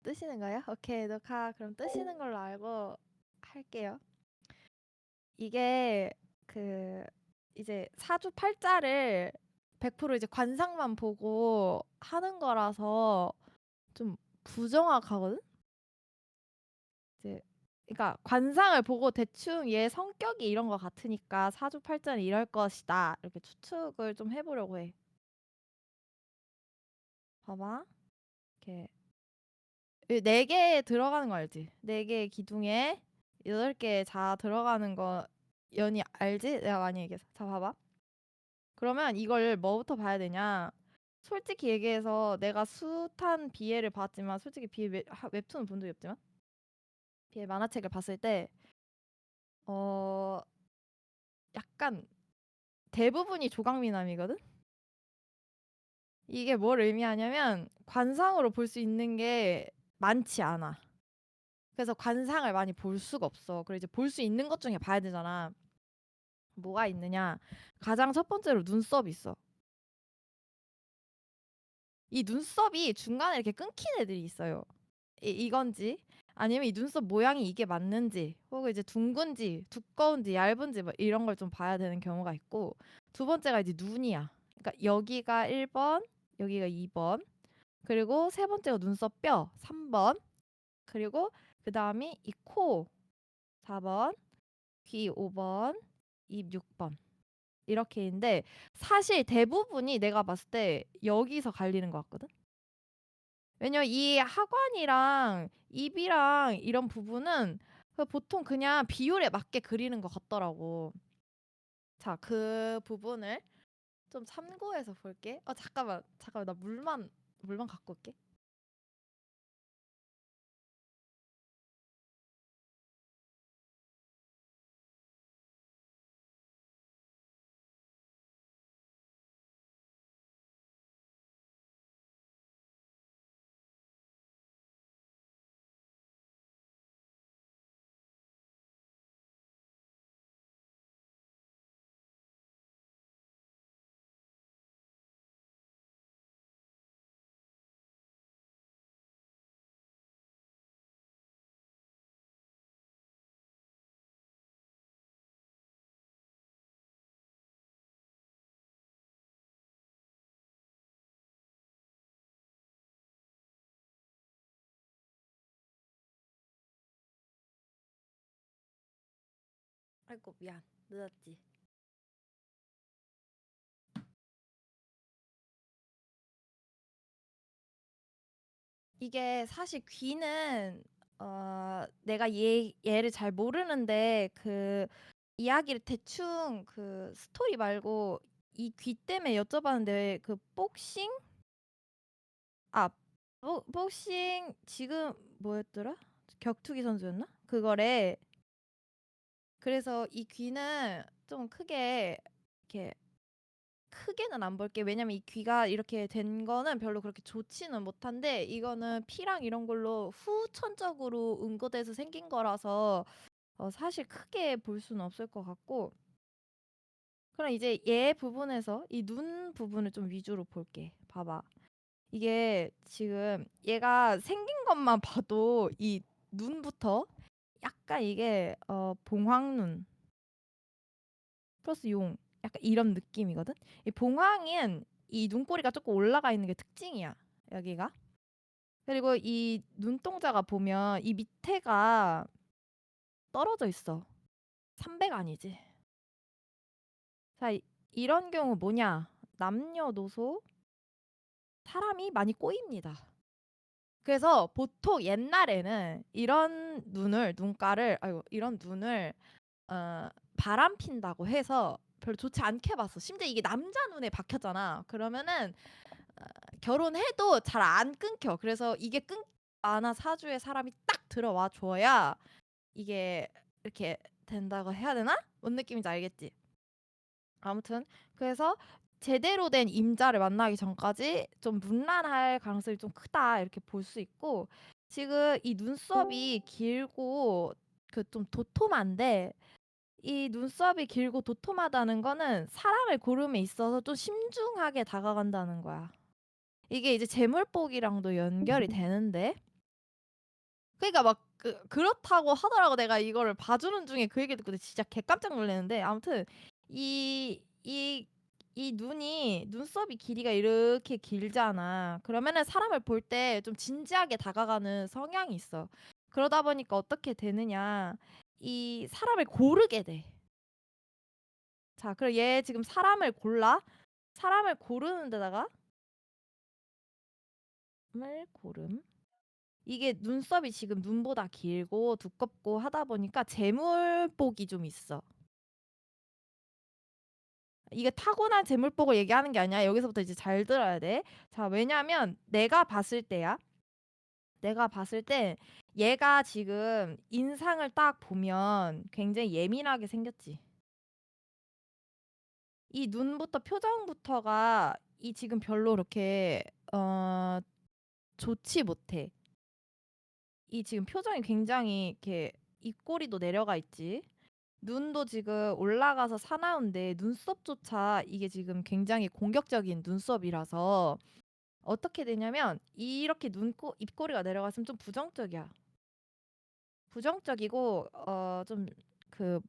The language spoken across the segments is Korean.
뜨시는 거예요? 오케이, 녹화 그럼 뜨시는 걸로 알고 할게요. 이게 그 이제 사주팔자를 100% 이제 관상만 보고 하는 거라서 좀 부정확하거든? 이제 그러니까 관상을 보고 대충 얘 성격이 이런 거 같으니까 사주팔자는 이럴 것이다. 이렇게 추측을 좀 해보려고 해. 봐봐. 이렇게 4개 들어가는 거 알지? 4개 기둥에 8개 자 들어가는 거 연이 알지? 내가 많이 얘기해서. 자, 봐봐. 그러면 이걸 뭐부터 봐야 되냐? 솔직히 얘기해서 내가 숱한 비애를 봤지만 솔직히 비애 웹툰을 본 적이 없지만 비애 만화책을 봤을 때 어 약간 대부분이 조각미남이거든? 이게 뭘 의미하냐면 관상으로 볼 수 있는 게 많지 않아. 그래서 관상을 많이 볼 수가 없어. 그리고 이제 볼 수 있는 것 중에 봐야 되잖아. 뭐가 있느냐? 가장 첫 번째로 눈썹이 있어. 이 눈썹이 중간에 이렇게 끊긴 애들이 있어요. 이건지 아니면 이 눈썹 모양이 이게 맞는지 혹은 이제 둥근지 두꺼운지 얇은지 뭐 이런 걸 좀 봐야 되는 경우가 있고 두 번째가 이제 눈이야. 그러니까 여기가 1번, 여기가 2번, 그리고 세 번째가 눈썹 뼈 3번, 그리고 그 다음이 이 코 4번, 귀 5번, 입 6번. 이렇게 있는데 사실 대부분이 내가 봤을 때 여기서 갈리는 것 같거든. 왜냐면 이 하관이랑 입이랑 이런 부분은 보통 그냥 비율에 맞게 그리는 것 같더라고. 자, 그 부분을 좀 참고해서 볼게. 잠깐만, 나 물만 갖고 올게. 아이고, 미안. 늦었지. 이게 사실 귀는 내가 얘를 잘 모르는데 그 이야기를 대충 그 스토리 말고 이 귀 때문에 여쭤봤는데 그 복싱? 아, 복싱 지금 뭐였더라? 격투기 선수였나? 그거래. 그래서 이 귀는 좀 이렇게 크게는 안 볼게. 왜냐면 이 귀가 이렇게 된 거는 별로 그렇게 좋지는 못한데 이거는 피랑 이런 걸로 후천적으로 응고돼서 생긴 거라서 사실 크게 볼 수는 없을 것 같고 그럼 이제 얘 부분에서 이 눈 부분을 좀 위주로 볼게. 봐봐. 이게 지금 얘가 생긴 것만 봐도 이 눈부터 약간 이게 봉황눈 플러스 용 약간 이런 느낌이거든. 이 봉황은 이 눈꼬리가 조금 올라가 있는 게 특징이야. 여기가. 그리고 이 눈동자가 보면 이 밑에가 떨어져 있어. 300 아니지. 자, 이런 경우 뭐냐? 남녀노소 사람이 많이 꼬입니다. 그래서 보통 옛날에는 이런 눈을 바람 핀다고 해서 별로 좋지 않게 봤어. 심지어 이게 남자 눈에 박혔잖아. 그러면은 어, 결혼해도 잘 안 끊겨. 그래서 이게 끊기거나 사주에 사람이 딱 들어와 줘야 이게 이렇게 된다고 해야 되나? 뭔 느낌인지 알겠지? 아무튼 그래서 제대로 된 임자를 만나기 전까지 좀 문란할 가능성이 좀 크다 이렇게 볼 수 있고 지금 이 눈썹이 길고 그 좀 도톰한데 이 눈썹이 길고 도톰하다는 거는 사람을 고름에 있어서 좀 신중하게 다가간다는 거야. 이게 이제 재물복이랑도 연결이 되는데 그러니까 막 그렇다고 하더라고. 내가 이거를 봐주는 중에 그 얘기를 듣고 진짜 개깜짝 놀랐는데, 아무튼 이 이 이 눈이 눈썹이 길이가 이렇게 길잖아. 그러면은 사람을 볼 때 좀 진지하게 다가가는 성향이 있어. 그러다 보니까 어떻게 되느냐. 이 사람을 고르게 돼. 자, 그럼 얘 지금 사람을 골라. 사람을 고르는 데다가 을 고름. 이게 눈썹이 지금 눈보다 길고 두껍고 하다 보니까 재물복이 좀 있어. 이게 타고난 재물복을 얘기하는 게 아니야. 여기서부터 이제 잘 들어야 돼. 자, 왜냐면 내가 봤을 때야. 내가 봤을 때 얘가 지금 인상을 딱 보면 굉장히 예민하게 생겼지. 이 눈부터 표정부터가 이 지금 별로 그렇게 어 좋지 못해. 이 지금 표정이 굉장히 이렇게 입꼬리도 내려가 있지. 눈도 지금 올라가서 사나운데 눈썹조차 이게 지금 굉장히 공격적인 눈썹이라서 어떻게 되냐면 이렇게 눈코 입꼬리가 내려갔으면 좀 부정적이야. 부정적이고 좀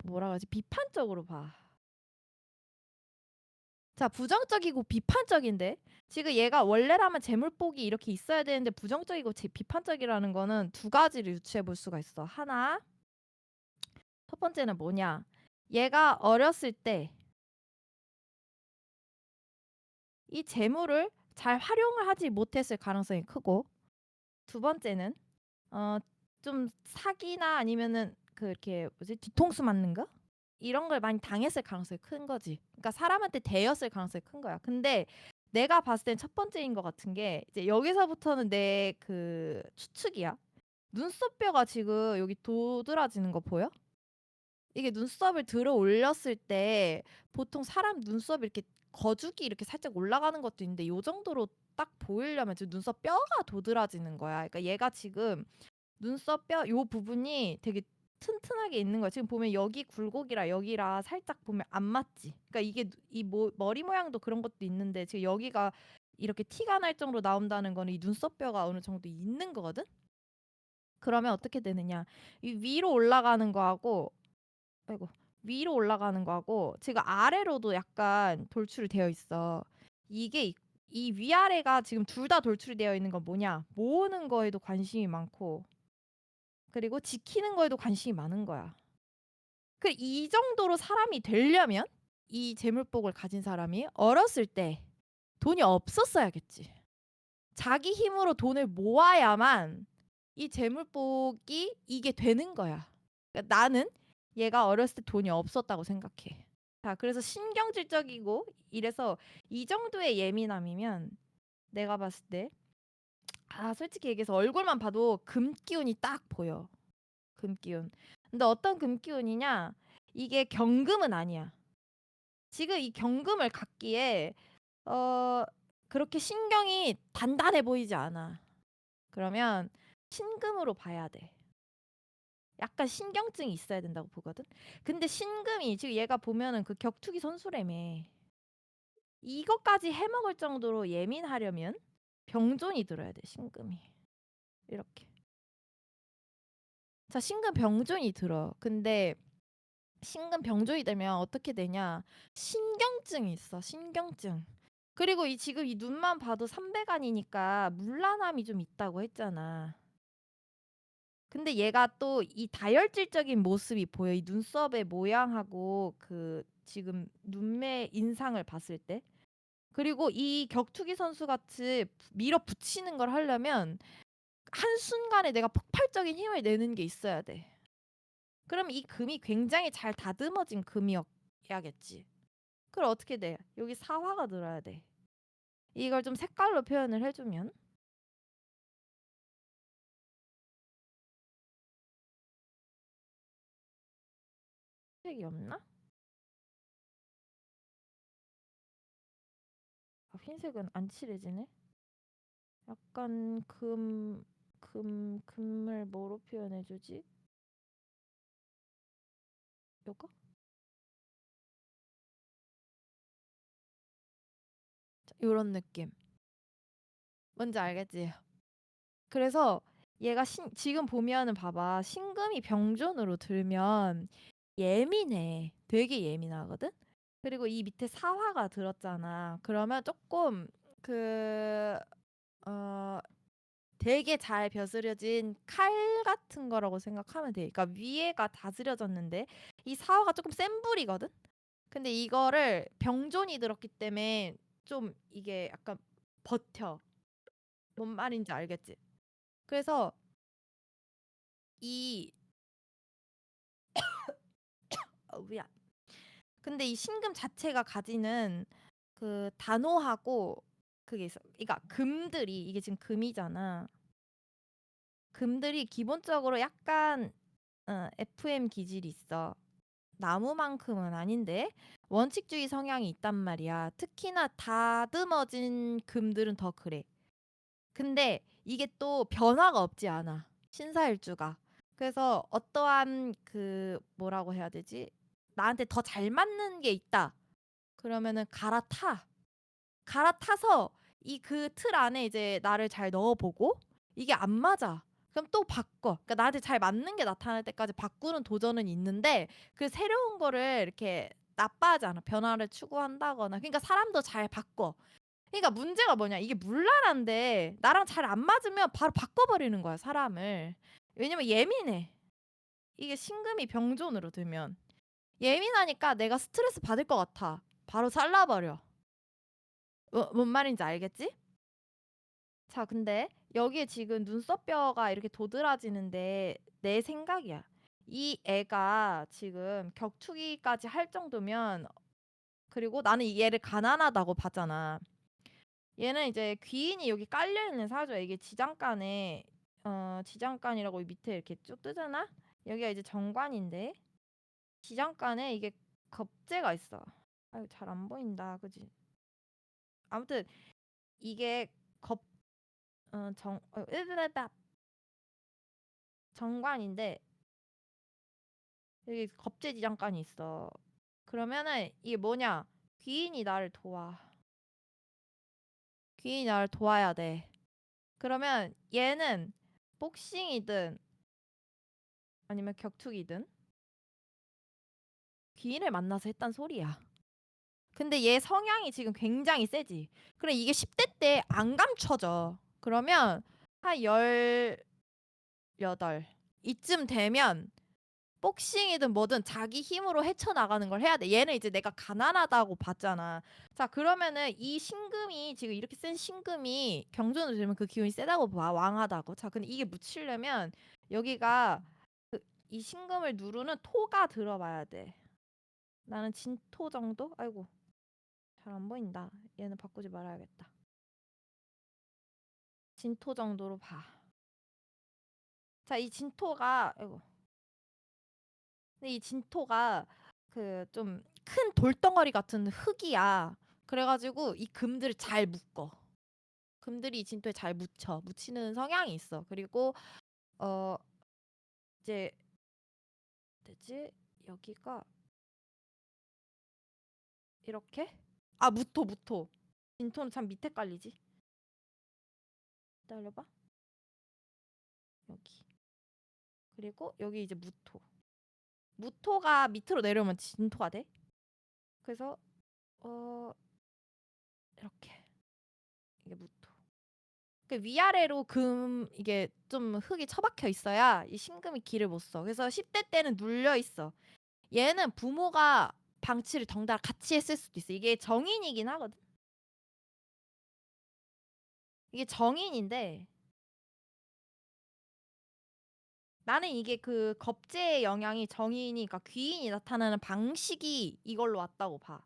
뭐라 그러지? 비판적으로 봐. 자, 부정적이고 비판적인데 지금 얘가 원래라면 재물복이 이렇게 있어야 되는데 부정적이고 비판적이라는 거는 두 가지를 유추해 볼 수가 있어. 하나, 첫 번째는 뭐냐? 얘가 어렸을 때 이 재물을 잘 활용을 하지 못했을 가능성이 크고, 두 번째는 어 좀 사기나 아니면은 이렇게 뭐지? 뒤통수 맞는 거? 이런 걸 많이 당했을 가능성이 큰 거지. 그러니까 사람한테 대였을 가능성이 큰 거야. 근데 내가 봤을 땐 첫 번째인 것 같은 게 이제 여기서부터는 내 추측이야. 눈썹뼈가 지금 여기 도드라지는 거 보여? 이게 눈썹을 들어 올렸을 때 보통 사람 눈썹이 이렇게 거죽이 이렇게 살짝 올라가는 것도 있는데 요 정도로 딱 보이려면 지금 눈썹 뼈가 도드라지는 거야. 그러니까 얘가 지금 눈썹 뼈 요 부분이 되게 튼튼하게 있는 거야. 지금 보면 여기 굴곡이라 여기라 살짝 보면 안 맞지. 그러니까 이게 머리 모양도 그런 것도 있는데 지금 여기가 이렇게 티가 날 정도로 나온다는 거는 이 눈썹 뼈가 어느 정도 있는 거거든. 그러면 어떻게 되느냐? 이 위로 올라가는 거하고 아이고. 위로 올라가는 거하고 지금 아래로도 약간 돌출이 되어 있어. 이게 이 위아래가 지금 둘 다 돌출이 되어 있는 건 뭐냐? 모으는 거에도 관심이 많고 그리고 지키는 거에도 관심이 많은 거야. 이 정도로 사람이 되려면 이 재물복을 가진 사람이 어렸을 때 돈이 없었어야겠지. 자기 힘으로 돈을 모아야만 이 재물복이 이게 되는 거야. 그러니까 나는 얘가 어렸을 때 돈이 없었다고 생각해. 자, 그래서 신경질적이고 이래서 이 정도의 예민함이면 내가 봤을 때 솔직히 얘기해서 얼굴만 봐도 금기운이 딱 보여. 금기운. 근데 어떤 금기운이냐? 이게 경금은 아니야. 지금 이 경금을 갖기에 어 그렇게 신경이 단단해 보이지 않아. 그러면 신금으로 봐야 돼. 약간 신경증이 있어야 된다고 보거든. 근데 신금이 지금 얘가 보면은 격투기 선수라며. 이것까지 해먹을 정도로 예민하려면 병존이 들어야 돼, 신금이. 이렇게. 자, 신금 병존이 들어. 근데 신금 병존이 되면 어떻게 되냐? 신경증이 있어. 신경증. 그리고 지금 이 눈만 봐도 삼배간이니까 물란함이 좀 있다고 했잖아. 근데 얘가 또 이 다혈질적인 모습이 보여. 이 눈썹의 모양하고 지금 눈매 인상을 봤을 때. 그리고 이 격투기 선수 같이 밀어붙이는 걸 하려면 한순간에 내가 폭발적인 힘을 내는 게 있어야 돼. 그럼 이 금이 굉장히 잘 다듬어진 금이어야겠지. 그럼 어떻게 돼? 여기 사화가 들어야 돼. 이걸 좀 색깔로 표현을 해주면 색이 없나? 흰색은 안 칠해지네. 약간 금을 뭐로 표현해주지? 요거? 요런 느낌. 뭔지 알겠지? 그래서 얘가 지금 보면은 봐봐. 신금이 병존으로 들면 예민해. 되게 예민하거든? 그리고 이 밑에 사화가 들었잖아. 그러면 조금 그, 어, 되게 잘 벼스려진 칼 같은 거라고 생각하면 돼. 그러니까 위에가 다스려졌는데 이 사화가 조금 센 불이거든? 근데 이거를 병존이 들었기 때문에 좀 이게 약간 버텨. 뭔 말인지 알겠지? 그래서 이 미안. 근데 이 신금 자체가 가지는 그 단호하고 그게 있어. 그러니까 금들이 이게 지금 금이잖아. 금들이 기본적으로 약간 FM 기질이 있어. 나무만큼은 아닌데 원칙주의 성향이 있단 말이야. 특히나 다듬어진 금들은 더 그래. 근데 이게 또 변화가 없지 않아. 신사일주가. 그래서 어떠한 그 뭐라고 해야 되지? 나한테 더 잘 맞는 게 있다. 그러면은 갈아타. 갈아타서 이 그 틀 안에 이제 나를 잘 넣어보고 이게 안 맞아. 그럼 또 바꿔. 그러니까 나한테 잘 맞는 게 나타날 때까지 바꾸는 도전은 있는데 그 새로운 거를 이렇게 나빠하지 않아. 변화를 추구한다거나. 그러니까 사람도 잘 바꿔. 그러니까 문제가 뭐냐? 이게 물란한데 나랑 잘 안 맞으면 바로 바꿔버리는 거야, 사람을. 왜냐면 예민해. 이게 신금이 병존으로 들면. 예민하니까 내가 스트레스 받을 것 같아. 바로 잘라버려. 뭔 말인지 알겠지? 자, 근데 여기에 지금 눈썹뼈가 이렇게 도드라지는데 내 생각이야. 이 애가 지금 격투기까지 할 정도면 그리고 나는 이 얘를 가난하다고 봤잖아. 얘는 이제 귀인이 여기 깔려 있는 사주야. 이게 지장간에 지장간이라고 밑에 이렇게 쭉 뜨잖아. 여기가 이제 정관인데 지장간에 이게 겁재가 있어. 아유 잘 안 보인다, 그지? 아무튼 이게 겁 으르르다 정관인데 여기 겁재 지장간이 있어. 그러면은 이게 뭐냐? 귀인이 나를 도와. 귀인이 나를 도와야 돼. 그러면 얘는 복싱이든 아니면 격투기든 귀인을 만나서 했단 소리야. 근데 얘 성향이 지금 굉장히 세지. 그래 이게 10대 때 안 감춰져. 그러면 한 18 이쯤 되면 복싱이든 뭐든 자기 힘으로 헤쳐나가는 걸 해야 돼. 얘는 이제 내가 가난하다고 봤잖아. 자, 그러면은 이 신금이 지금 이렇게 센 신금이 경전으로 들면 그 기운이 세다고 봐. 왕하다고. 자, 근데 이게 묻히려면 여기가 이 신금을 누르는 토가 들어봐야 돼. 나는 진토 정도? 아이고, 잘 안 보인다. 얘는 바꾸지 말아야겠다. 진토 정도로 봐. 자, 이 진토가 아이고. 근데 이 진토가 그 좀 큰 돌덩어리 같은 흙이야. 그래가지고 이 금들을 잘 묶어. 금들이 이 진토에 잘 묻히는 성향이 있어. 그리고 어 이제 되지 여기가 이렇게 무토 진토는 참 밑에 깔리지. 기다려봐. 여기 그리고 여기 이제 무토가 밑으로 내려오면 진토가 돼. 그래서 어 이렇게 이게 무토. 그 위아래로 이게 좀 흙이 처박혀 있어야 이 신금이 길을 못 써. 그래서 10대 때는 눌려 있어. 얘는 부모가 방치를 덩달아 같이 했을 수도 있어. 이게 정인이긴 하거든. 이게 정인인데 나는 이게 그 겁재의 영향이 정인이 그러니까 귀인이 나타나는 방식이 이걸로 왔다고 봐.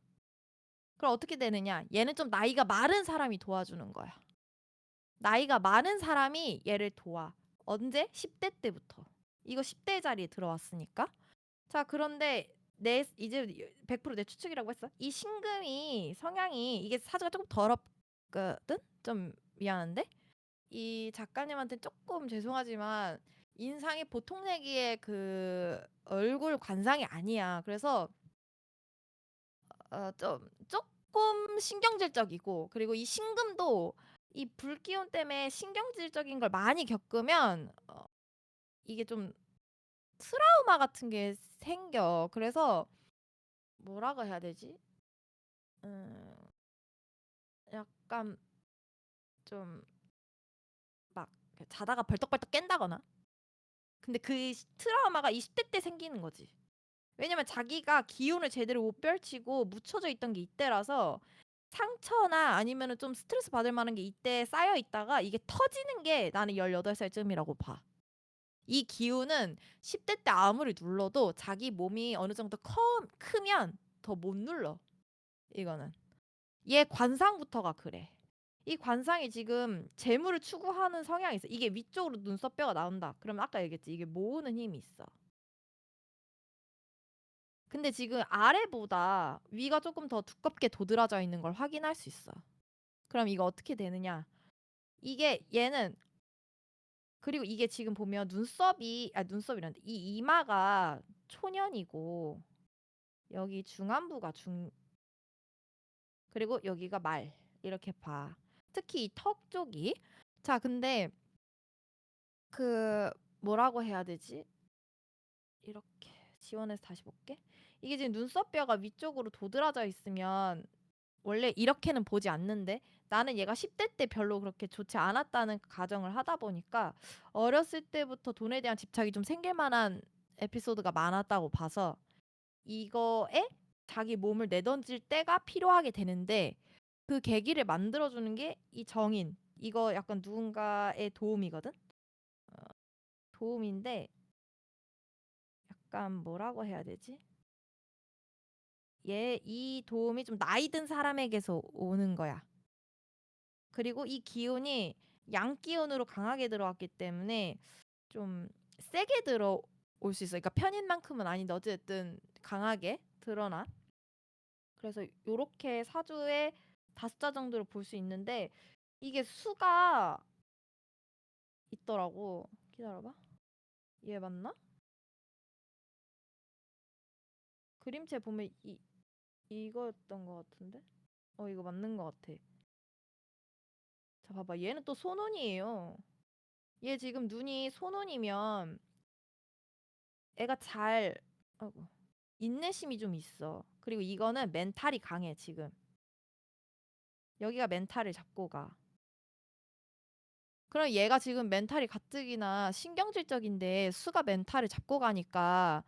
그럼 어떻게 되느냐? 얘는 좀 나이가 많은 사람이 도와주는 거야. 나이가 많은 사람이 얘를 도와. 언제? 10대 때부터. 이거 10대 자리에 들어왔으니까. 자, 그런데 내 이제 100%내 추측이라고 했어. 이 신금이 성향이 이게 사주가 조금 더럽거든. 좀 미안한데 이 작가님한테 조금 죄송하지만 인상이 보통 내기의 그 얼굴 관상이 아니야. 그래서 좀 조금 신경질적이고 그리고 이 신금도 이 불기운 때문에 신경질적인 걸 많이 겪으면 이게 좀 트라우마 같은 게 생겨. 그래서 뭐라고 해야 되지? 음 약간 좀 막 자다가 벌떡벌떡 깬다거나. 근데 그 트라우마가 20대 때 생기는 거지. 왜냐면 자기가 기운을 제대로 못 펼치고 묻혀져 있던 게 이때라서 상처나 아니면은 좀 스트레스 받을 만한 게 이때 쌓여 있다가 이게 터지는 게 나는 18 살쯤이라고 봐. 이 기운은 10대 때 아무리 눌러도 자기 몸이 어느 정도 크면 더 못 눌러 이거는. 얘 관상부터가 그래. 이 관상이 지금 재물을 추구하는 성향이 있어. 이게 위쪽으로 눈썹뼈가 나온다. 그러면 아까 얘기했지. 이게 모으는 힘이 있어. 근데 지금 아래보다 위가 조금 더 두껍게 도드라져 있는 걸 확인할 수 있어. 그럼 이거 어떻게 되느냐? 이게 얘는 그리고 이게 지금 보면 눈썹이란다. 이 이마가 초년이고 여기 중안부가 중 그리고 여기가 말 이렇게 봐. 특히 이 턱 쪽이. 자, 근데 그 뭐라고 해야 되지? 이렇게 지원해서 다시 볼게. 이게 지금 눈썹뼈가 위쪽으로 도드라져 있으면 원래 이렇게는 보지 않는데 나는 얘가 10대 때 별로 그렇게 좋지 않았다는 가정을 하다 보니까 어렸을 때부터 돈에 대한 집착이 좀 생길 만한 에피소드가 많았다고 봐서 이거에 자기 몸을 내던질 때가 필요하게 되는데 그 계기를 만들어 주는 게 이 정인. 이거 약간 누군가의 도움이거든. 도움인데 약간 뭐라고 해야 되지? 얘 이 도움이 좀 나이 든 사람에게서 오는 거야. 그리고 이 기운이 양 기운으로 강하게 들어왔기 때문에 좀 세게 들어올 수 있어. 그러니까 편인만큼은 아닌데 어쨌든 강하게 드러나. 그래서 요렇게 사주에 5자 정도를 볼 수 있는데 이게 수가 있더라고. 기다려봐. 얘 맞나? 그림체 보면 이거였던 것 같은데? 이거 맞는 것 같아. 자, 봐봐. 얘는 또 소눈이에요. 얘 지금 눈이 소눈이면 애가 아이고, 인내심이 좀 있어. 그리고 이거는 멘탈이 강해, 지금. 여기가 멘탈을 잡고 가. 그럼 얘가 지금 멘탈이 가뜩이나 신경질적인데 수가 멘탈을 잡고 가니까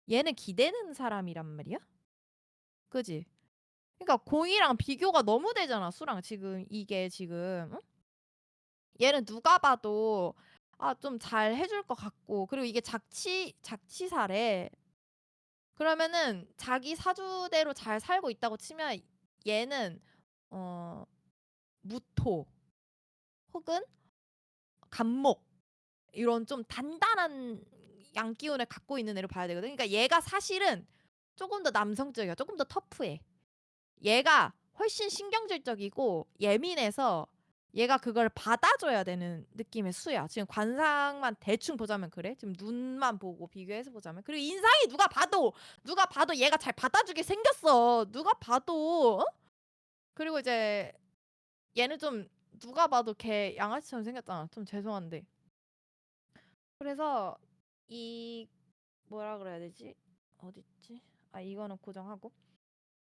얘는 기대는 사람이란 말이야? 그지? 그러니까 공이랑 비교가 너무 되잖아, 수랑 지금 이게 지금. 응? 얘는 누가 봐도 좀 잘 해줄 것 같고 그리고 이게 작치사래. 그러면은 자기 사주대로 잘 살고 있다고 치면 얘는 어 무토 혹은 간목 이런 좀 단단한 양기운을 갖고 있는 애를 봐야 되거든. 그러니까 얘가 사실은 조금 더 남성적이야. 조금 더 터프해. 얘가 훨씬 신경질적이고 예민해서 얘가 그걸 받아줘야 되는 느낌의 수야. 지금 관상만 대충 보자면 그래. 지금 눈만 보고 비교해서 보자면. 그리고 인상이 누가 봐도 얘가 잘 받아주게 생겼어. 누가 봐도. 그리고 이제 얘는 좀 누가 봐도 걔 양아치처럼 생겼잖아. 좀 죄송한데. 그래서 이 뭐라 그래야 되지? 어딨지? 이거는 고정하고.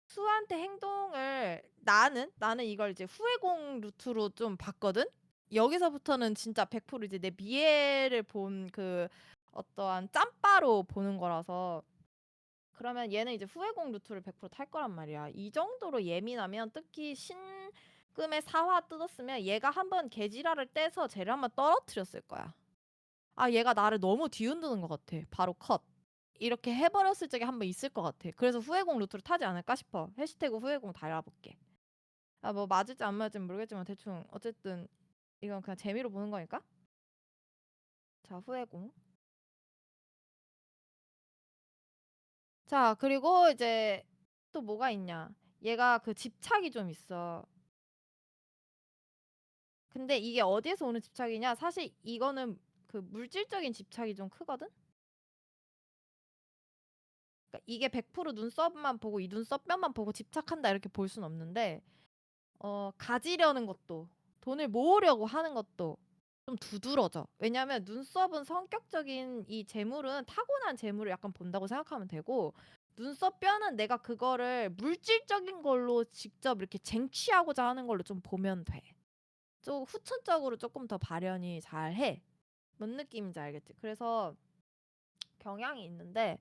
수한테 행동을 나는 이걸 이제 후회공 루트로 좀 봤거든. 여기서부터는 진짜 100% 이제 내 미래를 본 그 어떠한 짬바로 보는 거라서 그러면 얘는 이제 후회공 루트를 100%탈 거란 말이야. 이 정도로 예민하면 특히 신금의 사화 뜯었으면 얘가 한번 개지랄을 떼서 쟤를 한번 떨어뜨렸을 거야. 얘가 나를 너무 뒤흔드는 것 같아. 바로 컷. 이렇게 해버렸을 적이 한번 있을 것 같아. 그래서 후회공 루트를 타지 않을까 싶어. 해시태그 후회공 달아볼게. 뭐 맞을지 안 맞을지 모르겠지만 대충 어쨌든 이건 그냥 재미로 보는 거니까. 자, 후회공. 자, 그리고 이제 또 뭐가 있냐. 얘가 그 집착이 좀 있어. 근데 이게 어디에서 오는 집착이냐? 사실 이거는 그 물질적인 집착이 좀 크거든? 그러니까 이게 100% 눈썹만 보고 이 눈썹 뼈만 보고 집착한다 이렇게 볼 순 없는데 가지려는 것도 돈을 모으려고 하는 것도 좀 두드러져. 왜냐하면 눈썹은 성격적인 이 재물은 타고난 재물을 약간 본다고 생각하면 되고, 눈썹 뼈는 내가 그거를 물질적인 걸로 직접 이렇게 쟁취하고자 하는 걸로 좀 보면 돼. 좀 후천적으로 조금 더 발현이 잘해. 뭔 느낌인지 알겠지? 그래서 경향이 있는데,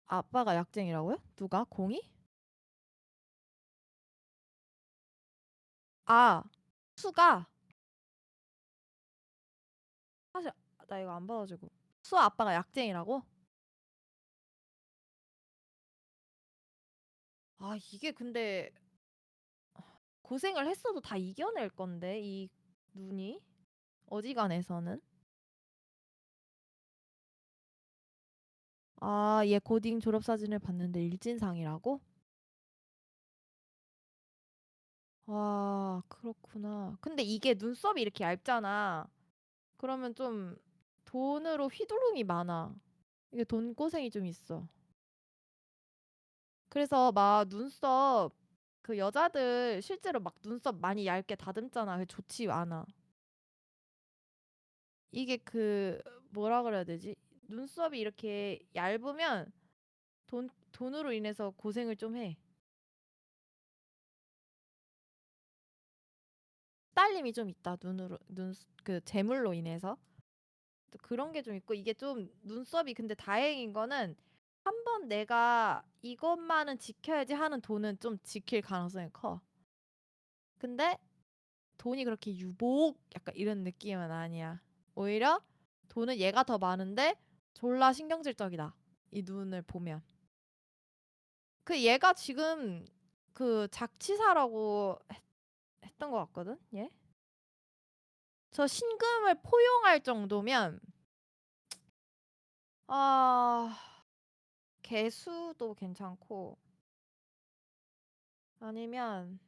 아빠가 약쟁이라고요? 누가? 공이? 아, 수가. 사실 나 이거 안 봐가지고. 수 아빠가 약쟁이라고? 아, 이게 근데 고생을 했어도 다 이겨낼 건데, 이 눈이 어지간해서는. 아, 얘 고딩 졸업사진을 봤는데 일진상이라고? 와, 그렇구나. 근데 이게 눈썹이 이렇게 얇잖아. 그러면 좀 돈으로 휘두름이 많아. 이게 돈 고생이 좀 있어. 그래서 막 눈썹, 그 여자들 실제로 막 눈썹 많이 얇게 다듬잖아. 그게 좋지 않아. 이게 그 뭐라 그래야 되지? 눈썹이 이렇게 얇으면 돈으로 인해서 고생을 좀 해. 딸림이 좀 있다. 그 재물로 인해서. 또 그런 게 좀 있고, 이게 좀 눈썹이, 근데 다행인 거는 한 번 내가 이것만은 지켜야지 하는 돈은 좀 지킬 가능성이 커. 근데 돈이 그렇게 유복 약간 이런 느낌은 아니야. 오히려 돈은 얘가 더 많은데 졸라 신경질적이다. 이 눈을 보면. 그 얘가 지금 그 작치사라고 했던 것 같거든, 얘? 저 신금을 포용할 정도면, 아, 개수도 괜찮고, 아니면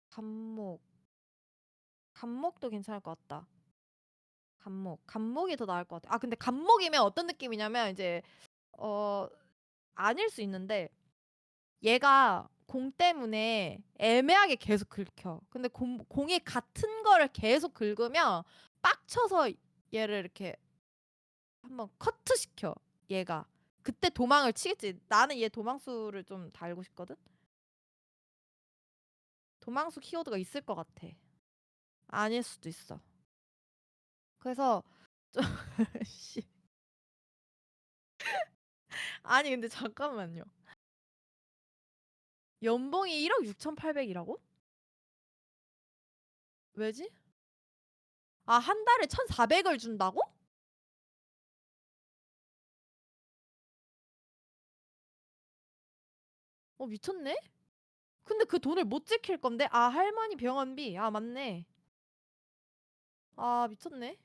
간목. 간목도 괜찮을 것 같다. 간목이 더 나을 것 같아. 아, 근데 간목이면 어떤 느낌이냐면, 이제 어 아닐 수 있는데, 얘가 공 때문에 애매하게 계속 긁혀. 근데 공이 같은 거를 계속 긁으면 빡쳐서 얘를 이렇게 한번 커트시켜. 얘가 그때 도망을 치겠지. 나는 얘 도망수를 좀 달고 싶거든. 도망수 키워드가 있을 것 같아. 아닐 수도 있어. 그래서 좀 씨. 아니 근데 잠깐만요. 연봉이 1억 6,800이라고? 왜지? 아, 한 달에 1,400을 준다고? 미쳤네? 근데 그 돈을 못 지킬 건데? 아, 할머니 병원비. 아, 맞네. 아, 미쳤네.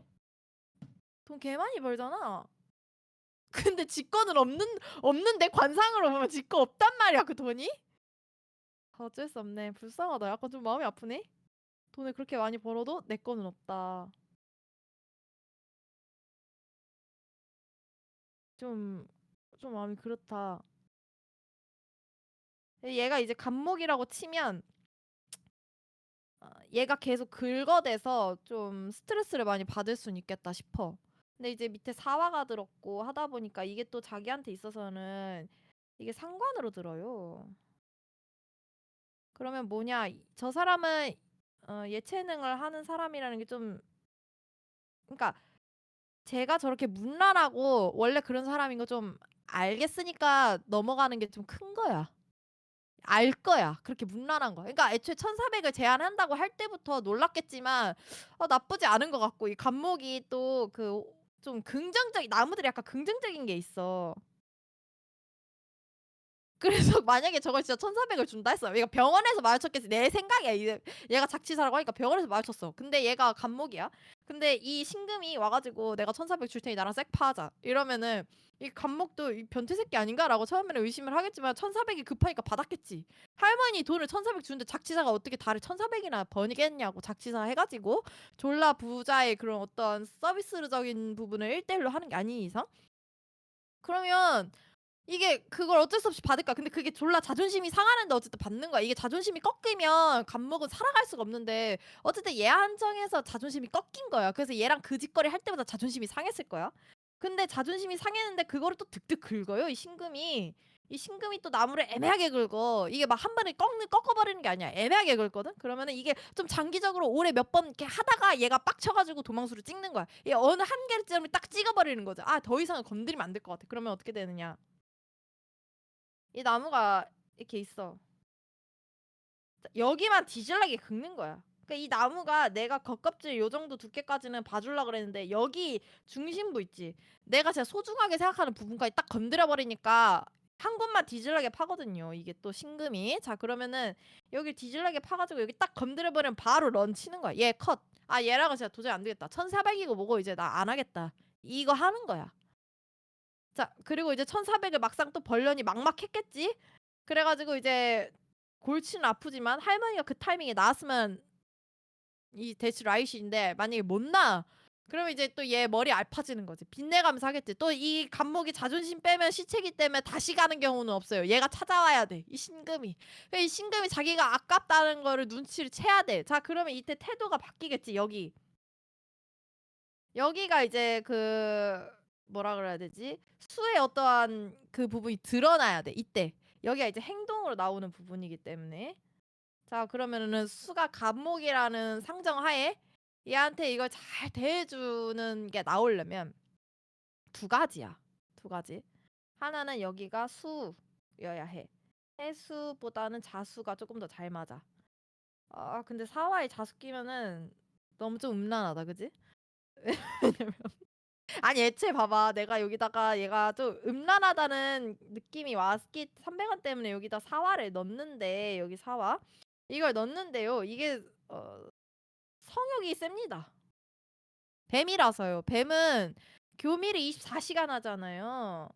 돈 개 많이 벌잖아. 근데 직권은 없는데 관상으로 보면 직권 없단 말이야, 그 돈이? 어쩔 수 없네. 불쌍하다. 약간 좀 마음이 아프네. 돈을 그렇게 많이 벌어도 내 거는 없다. 좀, 좀 마음이 그렇다. 얘가 이제 간목이라고 치면, 얘가 계속 긁어대서 좀 스트레스를 많이 받을 수는 있겠다 싶어. 근데 이제 밑에 사화가 들었고 하다 보니까 이게 또 자기한테 있어서는 이게 상관으로 들어요. 그러면 뭐냐, 저 사람은 예체능을 하는 사람이라는 게 좀, 그러니까 제가 저렇게 문란하고 원래 그런 사람인 거 좀 알겠으니까 넘어가는 게 좀 큰 거야. 알 거야. 그렇게 문란한 거. 그러니까 애초에 1,400을 제안한다고 할 때부터 놀랐겠지만, 나쁘지 않은 것 같고, 이 간목이 또 그 좀 긍정적인, 나무들이 약간 긍정적인 게 있어. 그래서 만약에 저걸 진짜 1,400을 준다 했어. 얘가 병원에서 마주쳤겠지. 내 생각이야. 얘가 작치사라고 하니까 병원에서 마주쳤어. 근데 얘가 간목이야. 근데 이 신금이 와가지고 내가 1,400 줄 테니 나랑 섹파하자. 이러면은 이 간목도 이 변태 새끼 아닌가라고 처음에는 의심을 하겠지만 1,400이 급하니까 받았겠지. 할머니 돈을 1,400 주는데 작치사가 어떻게 달에 1,400이나 버니겠냐고, 작치사 해가지고 졸라 부자의 그런 어떤 서비스적인 부분을 1대1로 하는 게 아닌 이상? 그러면 이게 그걸 어쩔 수 없이 받을 거야. 근데 그게 졸라 자존심이 상하는데 어쨌든 받는 거야. 이게 자존심이 꺾이면 감목은 살아갈 수가 없는데 어쨌든 얘 한정에서 자존심이 꺾인 거야. 그래서 얘랑 그 짓거리 할 때마다 자존심이 상했을 거야. 근데 자존심이 상했는데 그거를 또 득득 긁어요, 이 신금이. 이 신금이 또 나무를 애매하게 긁어. 이게 막 한 번에 꺾어버리는 게 아니야. 애매하게 긁거든? 그러면은 이게 좀 장기적으로 오래 몇 번 이렇게 하다가 얘가 빡쳐가지고 도망수를 찍는 거야. 얘 어느 한계점을 딱 찍어버리는 거죠. 아, 더 이상은 건드리면 안 될 것 같아. 그러면 어떻게 되느냐. 이 나무가 이렇게 있어. 여기만 뒤질나게 긁는 거야. 그러니까 이 나무가 내가 겉껍질 요 정도 두께까지는 봐주려고 그랬는데 여기 중심부 있지. 내가 진짜 소중하게 생각하는 부분까지 딱 건드려 버리니까 한 곳만 뒤질나게 파거든요. 이게 또 신금이. 자, 그러면은 여기 뒤질나게 파가지고 여기 딱 건드려 버리면 바로 런 치는 거야. 얘 컷. 아, 얘랑은 진짜 도저히 안 되겠다. 1400이고 뭐고 이제 나 안 하겠다. 이거 하는 거야. 자, 그리고 이제 1400을 막상 또 벌려니 막막했겠지? 그래가지고 이제 골치는 아프지만 할머니가 그 타이밍에 나왔으면 이 대치 라이시인데 만약에 못 나와. 그러면 이제 또 얘 머리 앓아지는 거지. 빚내가면서 하겠지. 또 이 간목이 자존심 빼면 시체기 때문에 다시 가는 경우는 없어요. 얘가 찾아와야 돼. 이 신금이. 이 신금이 자기가 아깝다는 거를 눈치를 채야 돼. 자, 그러면 이때 태도가 바뀌겠지. 여기. 여기가 이제 그 뭐라 그래야 되지? 수의 어떠한 그 부분이 드러나야 돼. 이때. 여기가 이제 행동으로 나오는 부분이기 때문에. 자, 그러면은 수가 갑목이라는 상정하에 얘한테 이걸 잘 대해주는 게 나오려면 두 가지야. 두 가지. 하나는 여기가 수여야 해. 해수보다는 자수가 조금 더 잘 맞아. 아, 근데 사화에 자수 끼면은 너무 좀 음란하다, 그지? 아니, 애초에 봐봐. 내가 여기다가 얘가 좀 음란하다는 느낌이 왔기 300원 때문에 여기다 사화를 넣는데 여기 사화 이걸 넣는데요. 이게 성욕이 셉니다. 뱀이라서요. 뱀은 교미를 24시간 하잖아요.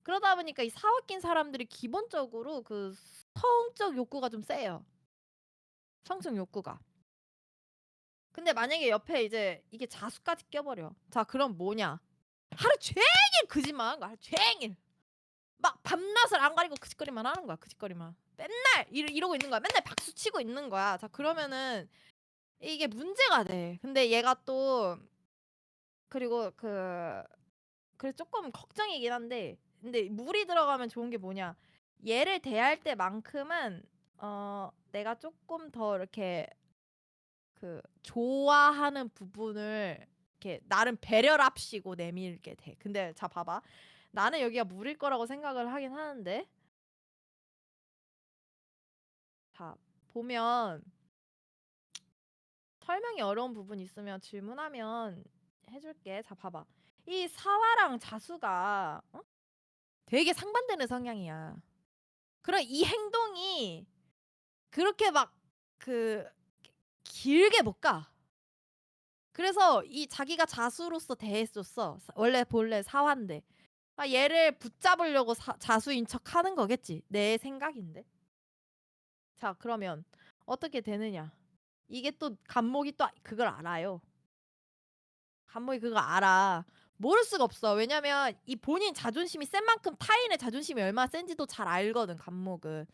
그러다 보니까 이 사화 낀 사람들이 기본적으로 그 성적 욕구가 좀 세요. 성적 욕구가. 근데 만약에 옆에 이제 이게 자수까지 껴버려. 자, 그럼 뭐냐? 하루 종일 그 짓만 하는 거야. 하루 종일. 막 밤낮을 안 가리고 그 짓거리만 하는 거야. 그 짓거리만. 맨날 이러고 있는 거야. 맨날 박수 치고 있는 거야. 자, 그러면은 이게 문제가 돼. 근데 얘가 또 그리고 그래서 조금 걱정이긴 한데 근데 물이 들어가면 좋은 게 뭐냐? 얘를 대할 때만큼은 내가 조금 더 이렇게 그 좋아하는 부분을 이렇게 나름 배려랍시고 내밀게 돼. 근데 자, 봐봐. 나는 여기가 물일 거라고 생각을 하긴 하는데 자, 보면 설명이 어려운 부분 있으면 질문하면 해줄게. 자, 봐봐. 이 사화랑 자수가 되게 상반되는 성향이야. 그럼 이 행동이 그렇게 막 그 길게 못 가. 그래서 이 자기가 자수로서 대했었어. 원래 본래 사화인데. 아, 얘를 붙잡으려고 자수인 척 하는 거겠지. 내 생각인데. 자, 그러면 어떻게 되느냐? 이게 또 간목이 또 그걸 알아요. 간목이 그거 알아. 모를 수가 없어. 왜냐면 이 본인 자존심이 센 만큼 타인의 자존심이 얼마나 센지도 잘 알거든, 간목은.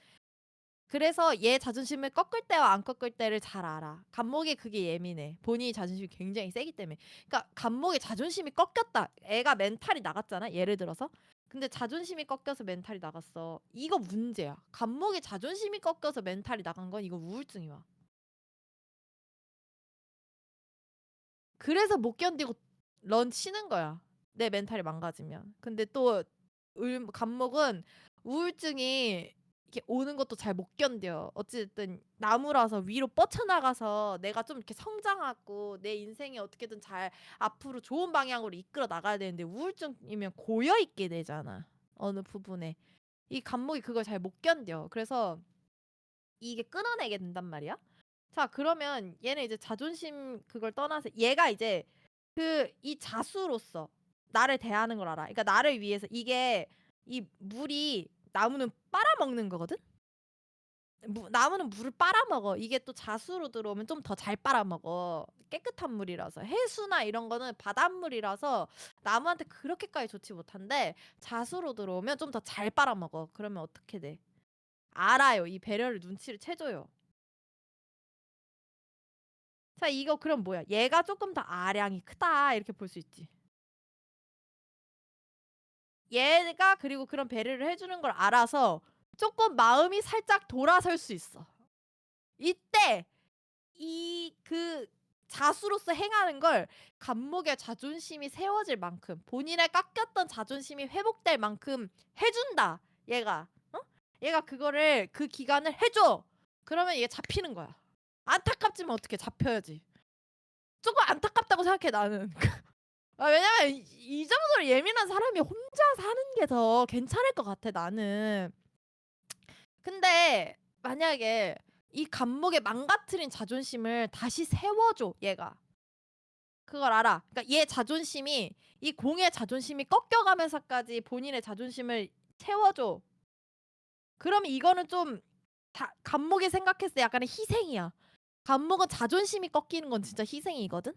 그래서 얘 자존심을 꺾을 때와 안 꺾을 때를 잘 알아. 간목이 그게 예민해. 본인이 자존심이 굉장히 세기 때문에. 그러니까 간목의 자존심이 꺾였다. 애가 멘탈이 나갔잖아. 예를 들어서. 근데 자존심이 꺾여서 멘탈이 나갔어. 이거 문제야. 간목의 자존심이 꺾여서 멘탈이 나간 건 이거 우울증이 와. 그래서 못 견디고 런 치는 거야. 내 멘탈이 망가지면. 근데 또 간목은 우울증이 이렇게 오는 것도 잘 못 견뎌. 어찌됐든 나무라서 위로 뻗쳐나가서 내가 좀 이렇게 성장하고 내 인생이 어떻게든 잘 앞으로 좋은 방향으로 이끌어 나가야 되는데 우울증이면 고여 있게 되잖아. 어느 부분에. 이 간목이 그걸 잘 못 견뎌. 그래서 이게 끊어내게 된단 말이야. 자, 그러면 얘는 이제 자존심 그걸 떠나서 얘가 이제 이 자수로서 나를 대하는 걸 알아. 그러니까 나를 위해서 이게 이 물이 나무는 빨아먹는 거거든? 나무는 물을 빨아먹어. 이게 또 자수로 들어오면 좀 더 잘 빨아먹어. 깨끗한 물이라서. 해수나 이런 거는 바닷물이라서 나무한테 그렇게까지 좋지 못한데 자수로 들어오면 좀 더 잘 빨아먹어. 그러면 어떻게 돼? 알아요. 이 배려를 눈치를 채줘요. 자 이거 그럼 뭐야? 얘가 쪼끔 더 '아량이 크다.' 이렇게 볼 수 있지. 얘가 그리고 그런 배려를 해 주는 걸 알아서 쪼끔 마음이 살짝 돌아설 수 있어. 이때 자수로서 행하는 걸 간목의 자존심이 세워질 만큼 본인의 깎였던 자존심이 회복될 만큼 해 준다 얘가. 어? 얘가 그거를 그 기간을 해 줘. 그러면 얘 잡히는 거야. 안타깝지만 어떡해 잡혀야지. 쪼금 안타깝다고 생각해 나는. 왜냐면 이 정도로 예민한 사람이 혼자 사는 게 더 괜찮을 것 같아 나는. 근데 만약에 이 간목의 망가뜨린 자존심을 다시 세워 줘 얘가. 그걸 알아. 그러니까 얘 자존심이 이 공의 자존심이 꺾여가면서까지 본인의 자존심을 채워 줘. 그러면 이거는 좀 간목이 생각했을 때 약간의 희생이야. 간목은 자존심이 꺾이는 건 진짜 희생이거든.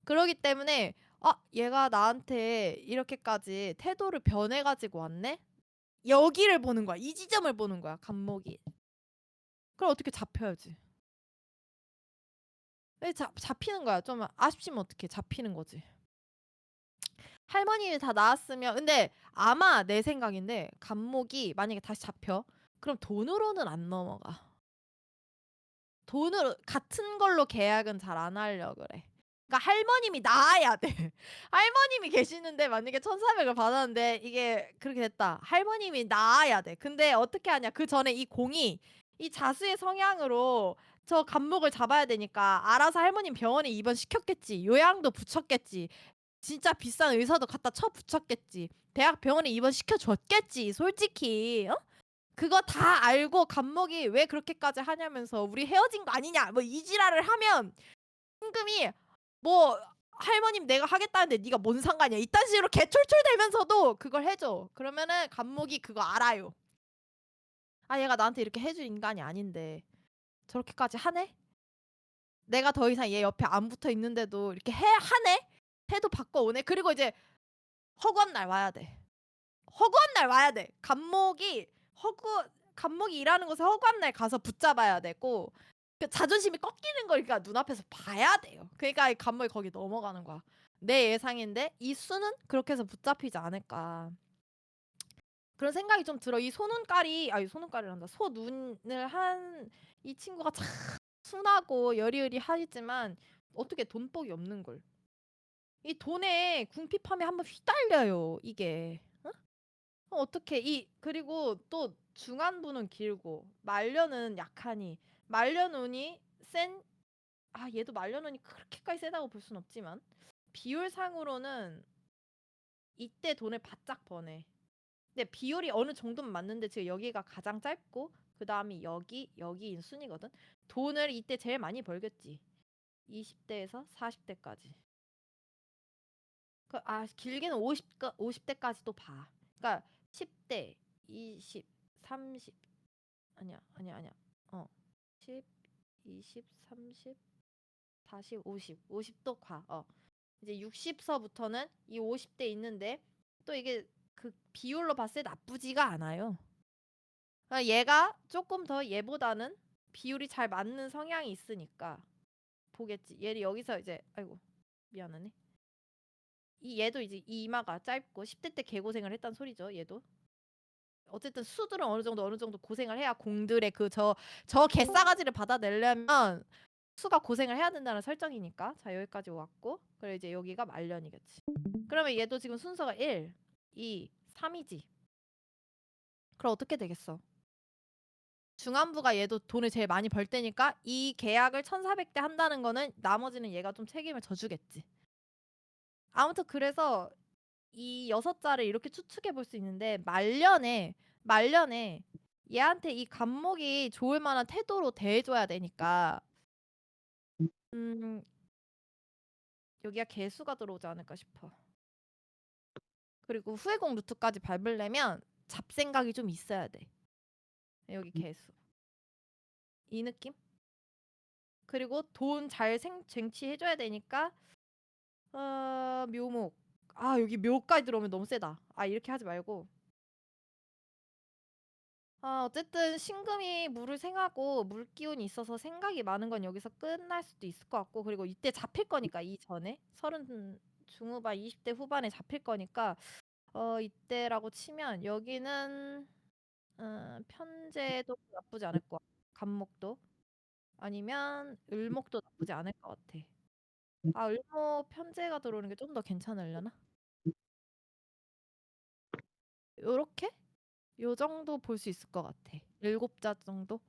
그러기 때문에 '아 얘가 나한테 이렇게까지 태도를 변해 가지고 왔네.' 여기를 보는 거야. 이 지점을 보는 거야 간목이. 그럼 어떻게 잡혀야지. 예 잡히는 거야. 좀 아쉽지만 어떡해. 잡히는 거지. 할머님이 다 나았으면 근데 아마 내 생각인데 간목이 만약에 다시 잡혀. 그럼 돈으로는 안 넘어가. 돈으로 같은 걸로 계약은 잘 안 하려 그래. 그러니까 할머님이 나아야 돼. 할머님이 계시는데 만약에 1,400을 받았는데 이게 그렇게 됐다. 할머님이 나아야 돼. 근데 어떻게 하냐. 그전에 이 공이 이 자수의 성향으로 저 간목을 잡아야 되니까 알아서 할머님 병원에 입원시켰겠지. 요양도 붙였겠지. 진짜 비싼 의사도 갖다 쳐 붙였겠지. 대학 병원에 입원시켜 줬겠지 솔직히. 어? 그거 다 알고 간목이 "왜 그렇게까지 하냐."면서 "우리 헤어진 거 아니냐." 뭐 이 지랄을 하면 임금이 뭐 "할머님 내가 하겠다는데 네가 뭔 상관이야." 이딴 식으로 개철철대면서도 그걸 해 줘. 그러면은 간목이 그거 알아요. '아 얘가 나한테 이렇게 해줄 인간이 아닌데 저렇게까지 하네? 내가 더 이상 얘 옆에 안 붙어 있는데도 이렇게 하네? 태도 바꿔 오네?' 그리고 이제 허구한 날 와야 돼. 허구한 날 와야 돼. 간목이 일하는 곳에 허구한 날 가서 붙잡아야 되고 그 자존심이 꺾이는 걸 그러니까 눈앞에서 봐야 돼요. 그러니까 이 간목이 거기 넘어가는 거야. 내 예상인데 이 수는 그렇게 해서 붙잡히지 않을까. 그런 생각이 좀 들어. 이 소눈깔이 아이 소눈깔이란다. 소눈을 한 이 친구가 참 순하고 여리여리하지만 어떻게 돈복이 없는 걸. 이 돈에 궁핍함에 한번 휘달려요 이게. 어떡해. 그리고 또 중안부는 길고 말년은 약하니 말년운이 센 얘도 말년운이 그렇게까지 세다고 볼 순 없지만 비율상으로는 이때 돈을 바짝 버네. 근데 비율이 어느 정도는 맞는데 지금 여기가 가장 짧고 그다음이 여기인 순이거든. 돈을 이때 제일 많이 벌겠지. 20 대에서 40 대까지. 길게는 50 대까지도 봐. 그러니까 10 대, 20, 30 아니야, 아니야, 아니야. 어. 10, 20, 30, 40, 50. 50도 가. 이제 60 서부터는 이 50대 있는데 또 이게 그 비율로 봤을 때 나쁘지가 않아요. 얘가 조금 더 얘보다는 비율이 잘 맞는 성향이 있으니까 보겠지. 얘를 여기서 이제 아이고 미안하네. 얘도 이제 이 이마가 짧고 10대 때 개고생을 했단 소리죠, 얘도. 어쨌든 수들은 어느 정도 고생을 해야 공들의 저 개싸가지를 받아내려면 수가 고생을 해야 된다는 설정이니까. 자 여기까지 왔고 그리고 이제 여기가 말년이겠지. 그러면 얘도 지금 순서가 1, 2, 3이지. 그럼 어떻게 되겠어? 중안부가 얘도 돈을 제일 많이 벌 때니까 이 계약을 1,400대 한다는 거는 나머지는 얘가 좀 책임을 져주겠지. 아무튼 그래서 이 6자를 이렇게 추측해 볼 수 있는데 말년에 얘한테 이 간목이 좋을 만한 태도로 대해 줘야 되니까 음 여기가 개수가 들어오지 않을까 싶어. 그리고 후회공 루트까지 밟으려면 잡생각이 좀 있어야 돼. 여기 개수. 이 느낌? 그리고 돈 잘 쟁취해줘야 되니까 묘목. 아 여기 묘까지 들어오면 너무 세다. 아 이렇게 하지 말고. 어쨌든 신금이 물을 생하고 물 기운이 있어서 생각이 많은 건 여기서 끝날 수도 있을 것 같고, 그리고 이때 잡힐 거니까 이전에 30 중후반 20대 후반에 잡힐 거니까 이때라고 치면 여기는 편제도 나쁘지 않을 것 같고, 간목도 아니면 을목도 나쁘지 않을 것 같아. 을목 편제가 들어오는 게 좀 더 괜찮으려나? 요렇게? 요 정도 볼 수 있을 것 같아. 7자 정도?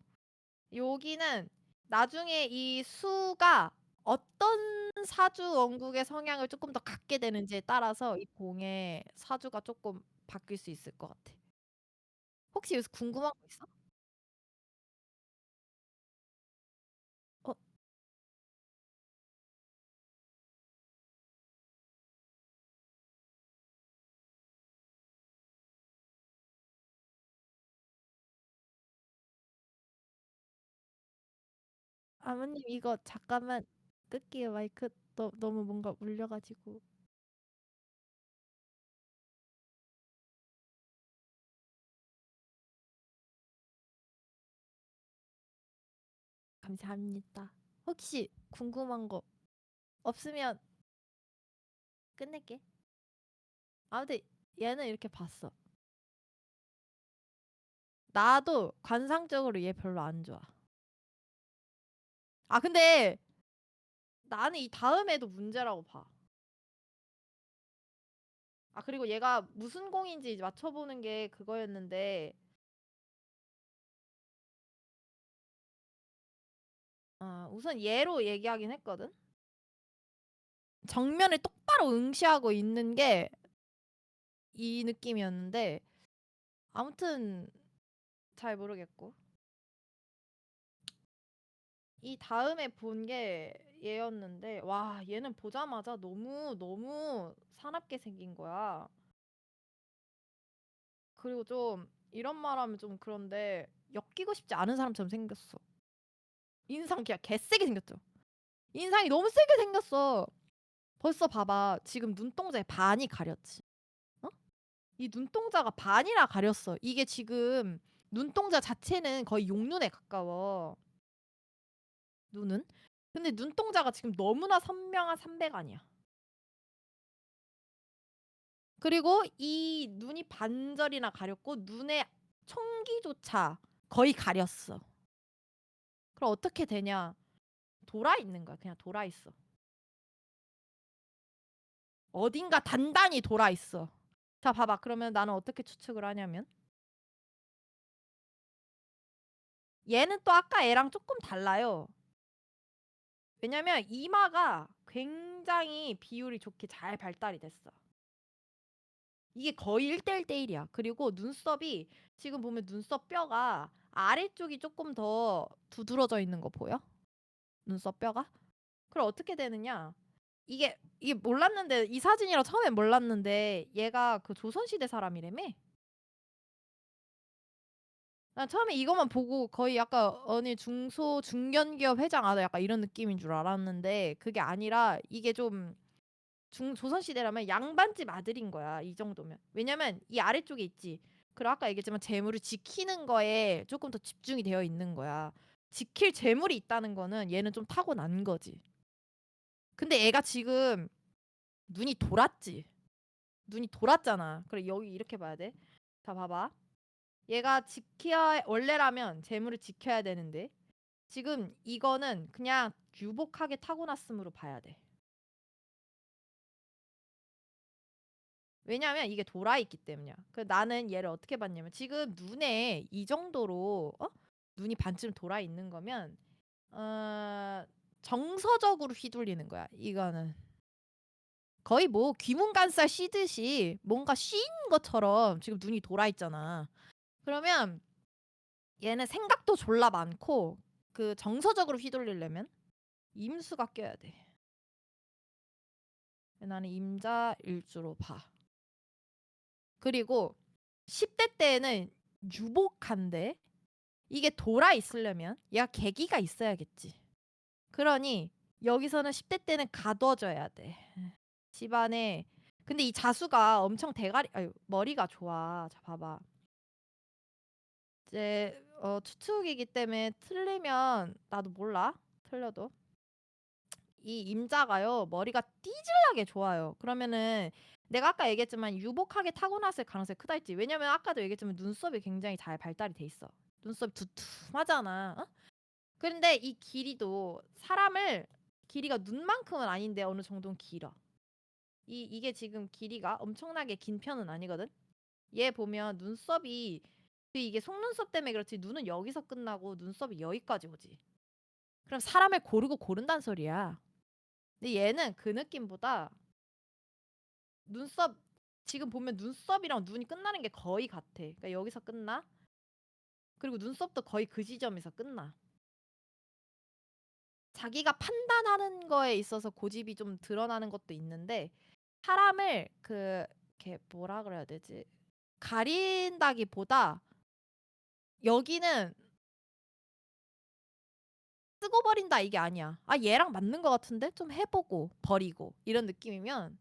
여기는 나중에 이 수가 어떤 사주 원국의 성향을 조금 더 갖게 되는지에 따라서 이 공의 사주가 조금 바뀔 수 있을 것 같아. 혹시 여기서 궁금한 거 있어? 어, 아버님 이거 잠깐만 끌게요. 마이크 너무 뭔가 울려가지고. 감사합니다. 혹시 궁금한 거 없으면 끝낼게. 아무튼 얘는 이렇게 봤어. 나도 관상적으로 얘 별로 안 좋아. 근데 나는 이 다음에도 문제라고 봐. 그리고 얘가 무슨 공인지 맞춰보는 게 그거였는데, 우선 얘로 얘기하긴 했거든. 정면을 똑바로 응시하고 있는 게 이 느낌이었는데, 아무튼 잘 모르겠고, 이 다음에 본 게 얘였는데, 와 얘는 보자마자 너무 너무 사납게 생긴 거야. 그리고 좀 이런 말하면 좀 그런데 엮이고 싶지 않은 사람처럼 생겼어. 인상 그냥 개세게 생겼죠. 인상이 너무 세게 생겼어. 벌써 봐봐. 지금 눈동자에 반이 가렸지. 어? 이 눈동자가 반이나 가렸어. 이게 지금 눈동자 자체는 거의 용눈에 가까워. 눈은. 근데 눈동자가 지금 너무나 선명한 삼백안이야. 그리고 이 눈이 반절이나 가렸고 눈의 총기조차 거의 가렸어. 그럼 어떻게 되냐? 돌아 있는 거야. 그냥 돌아 있어. 어딘가 단단히 돌아 있어. 자, 봐봐. 그러면 나는 어떻게 추측을 하냐면, 얘는 또 아까 애랑 조금 달라요. 왜냐면 이마가 굉장히 비율이 좋게 잘 발달이 됐어. 이게 거의 1대1대1이야. 그리고 눈썹이 지금 보면 눈썹 뼈가 아래쪽이 조금 더 두드러져 있는 거 보여? 눈썹 뼈가? 그럼 어떻게 되느냐? 이게 몰랐는데, 이 사진이라 처음엔 몰랐는데 얘가 그 조선시대 사람이라며? 난 처음에 이것만 보고 거의 약간 어느 중견기업 회장 아들 약간 이런 느낌인 줄 알았는데, 그게 아니라 이게 좀 조선시대라면 양반집 아들인 거야. 이 정도면. 왜냐면 이 아래쪽에 있지. 그리고 아까 얘기했지만 재물을 지키는 거에 조금 더 집중이 되어 있는 거야. 지킬 재물이 있다는 거는 얘는 좀 타고난 거지. 근데 애가 지금 눈이 돌았지. 눈이 돌았잖아. 그래 여기 이렇게 봐야 돼. 자 봐봐. 얘가 원래라면 재물을 지켜야 되는데 지금 이거는 그냥 유복하게 타고났음으로 봐야 돼. 왜냐면 이게 돌아 있기 때문이야. 나는 얘를 어떻게 봤냐면, 지금 눈에 이 정도로 눈이 반쯤 돌아 있는 거면 정서적으로 휘둘리는 거야. 이거는 거의 뭐 귀문관살 씌듯이 뭔가 씌인 것처럼 지금 눈이 돌아 있잖아. 그러면 얘는 생각도 졸라 많고, 그 정서적으로 휘둘리려면 임수가 껴야 돼. 나는 임자 일주로 봐. 그리고 10대 때에는 유복한데 이게 돌아 있으려면 얘가 계기가 있어야겠지. 그러니 여기서는 10대 때는 가둬져야 돼. 집안에. 근데 이 자수가 엄청 대가리 아유 머리가 좋아. 자 봐봐. 이제 추측이기 때문에 틀리면 나도 몰라. 틀려도. 이 임자가요. 머리가 띠질나게 좋아요. 그러면은 내가 아까 얘기했지만 유복하게 타고났을 가능성이 크다 했지. 왜냐면 아까도 얘기했지만 눈썹이 굉장히 잘 발달이 돼 있어. 눈썹이 두툼하잖아. 어? 근데 이 길이도 사람을 길이가 눈만큼은 아닌데 어느 정도는 길어. 이게 지금 길이가 엄청나게 긴 편은 아니거든. 얘 보면 눈썹이 이게 속눈썹 때문에 그렇지 눈은 여기서 끝나고 눈썹이 여기까지 오지. 그럼 사람을 고르고 고른다는 소리야. 근데 얘는 그 느낌보다 눈썹 지금 보면 눈썹이랑 눈이 끝나는 게 거의 같아. 그러니까 여기서 끝나. 그리고 눈썹도 거의 그 지점에서 끝나. 자기가 판단하는 거에 있어서 고집이 좀 드러나는 것도 있는데 사람을 이렇게 뭐라 그래야 되지? 가린다기보다 여기는 쓰고 버린다 이게 아니야. '아 얘랑 맞는 것 같은데 좀 해 보고 버리고.' 이런 느낌이면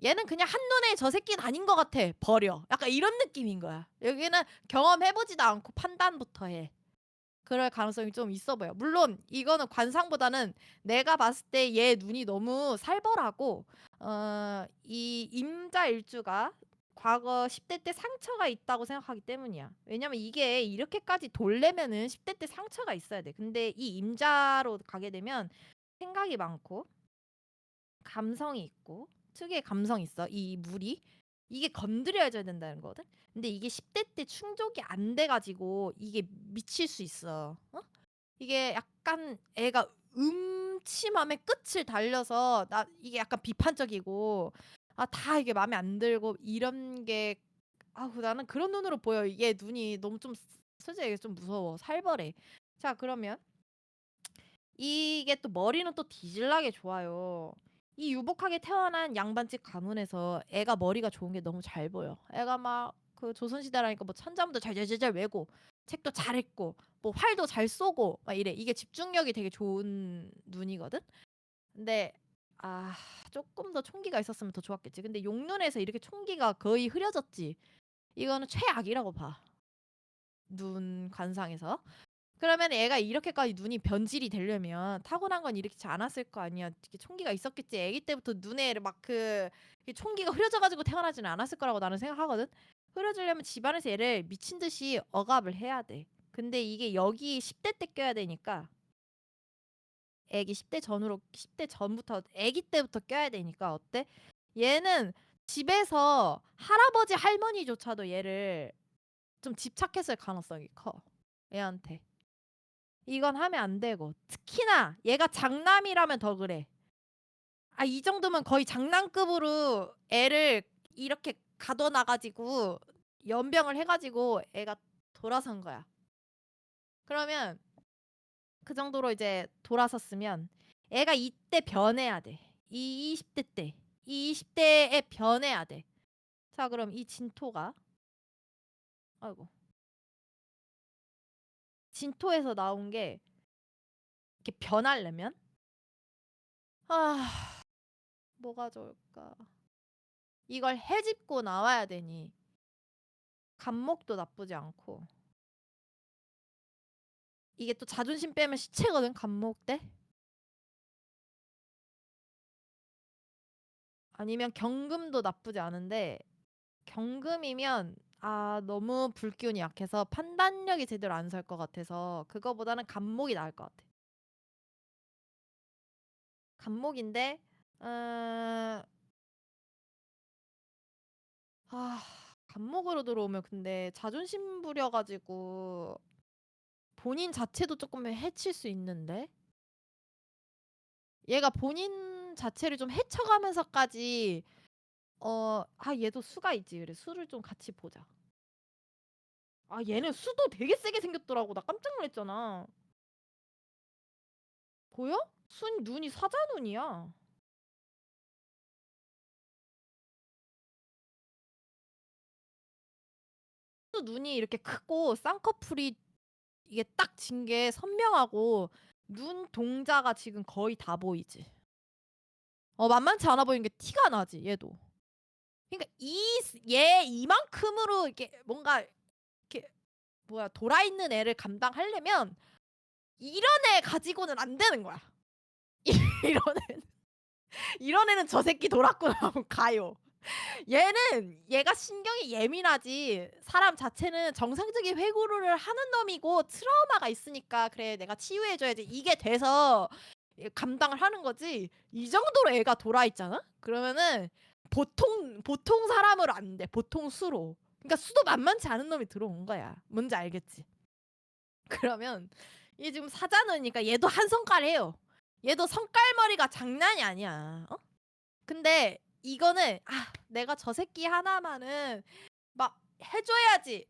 얘는 그냥 '한눈에 저 새끼는 아닌 것 같아. 버려.' 약간 이런 느낌인 거야. 여기는 경험해 보지도 않고 판단부터 해. 그럴 가능성이 좀 있어 보여. 물론 이거는 관상보다는 내가 봤을 때 얘 눈이 너무 살벌하고 이 임자일주가 과거 10대 때 상처가 있다고 생각하기 때문이야. 왜냐면 이게 이렇게까지 돌려면은 10대 때 상처가 있어야 돼. 근데 이 임자로 가게 되면 생각이 많고 감성이 있고 특유의 감성이 있어. 이 물이. 이게 건드려야 된다는 거거든. 근데 이게 10대 때 충족이 안 돼 가지고 이게 미칠 수 있어. 어? 이게 약간 애가 음침함의 끝을 달려서 나 이게 약간 비판적이고 다 이게 마음에 안 들고 이런 게 나는 그런 눈으로 보여. 이게 눈이 너무 좀 솔직히 얘기해서 좀 무서워. 살벌해. 자 그러면 이게 또 머리는 또 뒤질나게 좋아요. 이 유복하게 태어난 양반집 가문에서 애가 머리가 좋은 게 너무 잘 보여. 애가 막 그 조선시대라니까 뭐 천자문도 잘잘잘잘 외고 책도 잘 읽고 뭐 활도 잘 쏘고 막 이래. 이게 집중력이 되게 좋은 눈이거든. 근데 아 조금 더 총기가 있었으면 더 좋았겠지. 근데 용눈에서 이렇게 총기가 거의 흐려졌지. 이거는 최악이라고 봐. 눈 관상에서. 그러면 애가 이렇게까지 눈이 변질이 되려면 타고난 건 이렇지 않았을 거 아니야. 이렇게 총기가 있었겠지. 아기 때부터 눈에 막 총기가 흐려져 가지고 태어나지는 않았을 거라고 나는 생각하거든. 흐려지려면 집안에서 얘를 미친 듯이 억압을 해야 돼. 근데 이게 여기 10대 때 껴야 되니까 애기 10대 전후로 10대 전부터 애기 때부터 껴야 되니까 어때? 얘는 집에서 할아버지 할머니조차도 얘를 좀 집착했을 가능성이 커. 애한테. 이건 하면 안 되고 특히나 얘가 장남이라면 더 그래. 이 정도면 거의 장난급으로 애를 이렇게 가둬 놔 가지고 연병을 해 가지고 애가 돌아선 거야. 그러면 그 정도로 이제 돌아섰으면 애가 이때 변해야 돼. 이 20대 때. 이 20 대에 변해야 돼. 자 그럼 이 진토가 아이고 진토에서 나온 게 이렇게 변하려면 아 뭐가 좋을까? 이걸 헤집고 나와야 되니 간목도 나쁘지 않고 이게 또 자존심 빼면 시체거든 간목 때. 아니면 경금도 나쁘지 않은데 경금이면 너무 불기운이 약해서 판단력이 제대로 안 설 것 같아서 그거보다는 간목이 나을 것 같아. 간목인데 어 아 간목으로 들어오면 근데 자존심 부려 가지고 본인 자체도 쪼끔 해칠 수 있는데 얘가 본인 자체를 좀 해쳐가면서까지 얘도 수가 있지. 그래 수를 좀 같이 보자. 얘는 수도 되게 세게 생겼더라고. 나 깜짝 놀랐잖아. 보여? 순 눈이 사자눈이야. 수 눈이 이렇게 크고 쌍꺼풀이 이게 딱 진 게 선명하고 눈 동자가 지금 거의 다 보이지. 만만치 않아 보이는 게 티가 나지 얘도. 그러니까 얘 이만큼으로 이렇게 뭔가 이렇게 뭐야 돌아 있는 애를 감당하려면 이런 애 가지고는 안 되는 거야. 이런 애는 이런 애는 저 새끼 돌았구나 하고 가요. 얘가 신경이 예민하지 사람 자체는 정상적인 회고를 하는 놈이고 트라우마가 있으니까 '그래 내가 치유해 줘야지.' 이게 돼서 감당을 하는 거지 이 정도로 애가 돌아 있잖아? 그러면은 보통 사람으로 안 돼. 보통 수로. 그러니까 수도 만만치 않은 놈이 들어온 거야. 뭔지 알겠지? 그러면 얘 지금 사자녀니까 얘도 한 성깔해요. 얘도 성깔머리가 장난이 아니야. 근데 이거는 '아 내가 저 새끼 하나만은 막 해 줘야지.'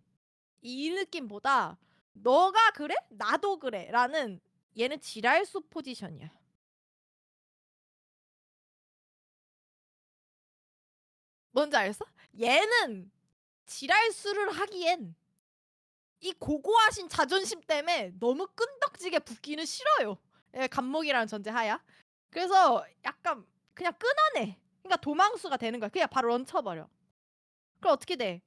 이 느낌보다 '너가 그래? 나도 그래.'라는 얘는 지랄수 포지션이야. 뭔지 알겠어? 얘는 지랄수를 하기엔 이 고고하신 자존심 때문에 너무 끈덕지게 붙기는 싫어요. 예 간목이라는 전제하야. 그래서 약간 그냥 끊어내. 그러니까 도망수가 되는 거야. 그냥 바로 런쳐 버려. 그럼 어떻게 돼?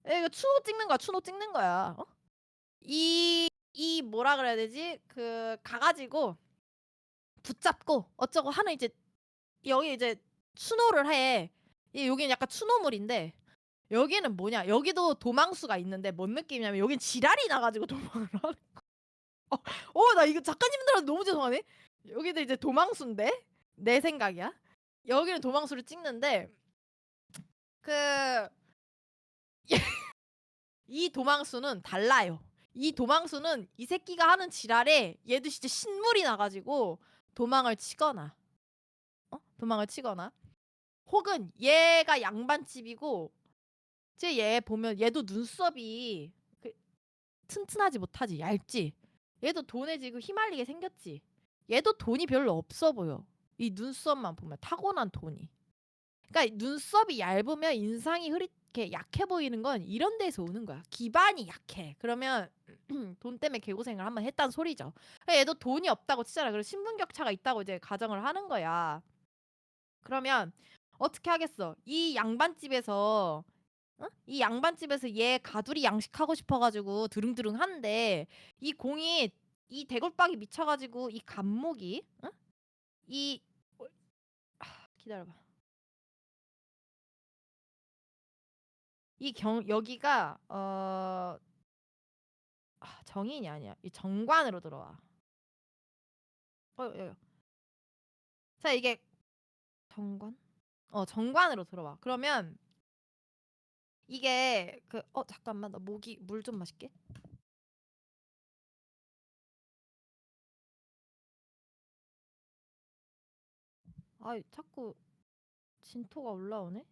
이거 추노 찍는 거야, 추노 찍는 거야. 이 뭐라 그래야 되지? 가 가지고 붙잡고 어쩌고 하는 이제 여기 이제 추노를 해. 여기는 약간 추노물인데 여기는 뭐냐? 여기도 도망수가 있는데 뭔 느낌이냐면 여긴 지랄이 나 가지고 도망을 하는 나 이거 작가님들한테 너무 죄송하네. 여기도 이제 도망수인데 내 생각이야. 여기는 도망수를 찍는데 그 이 도망수는 달라요. 이 도망수는 이 새끼가 하는 지랄에 얘도 진짜 신물이 나 가지고 도망을 치거나 도망을 치거나 혹은 얘가 양반집이고 얘 보면 얘도 눈썹이 그 튼튼하지 못하지 얇지. 얘도 돈에 지금 휘말리게 생겼지. 얘도 돈이 별로 없어 보여. 이 눈썹만 보면 타고난 돈이. 그러니까 눈썹이 얇으면 인상이 이렇게 약해 보이는 건 이런 데서 오는 거야. 기반이 약해. 그러면 돈 때문에 개고생을 한번 했단 소리죠. 얘도 돈이 없다고 치잖아. 그리고 신분격차가 있다고 이제 가정을 하는 거야. 그러면 어떻게 하겠어? 이 양반집에서 이 양반집에서 얘 가두리 양식하고 싶어가지고 드릉드릉 하는데 이 공이 이 대골박이 미쳐가지고 이 간목이 이 기다려봐. 여기가 정인이 아니야. 이 정관으로 들어와. 여. 자 이게 정관? 정관으로 들어와. 그러면 이게 잠깐만 나 목이 물 좀 마실게. 자꾸 진토가 올라오네.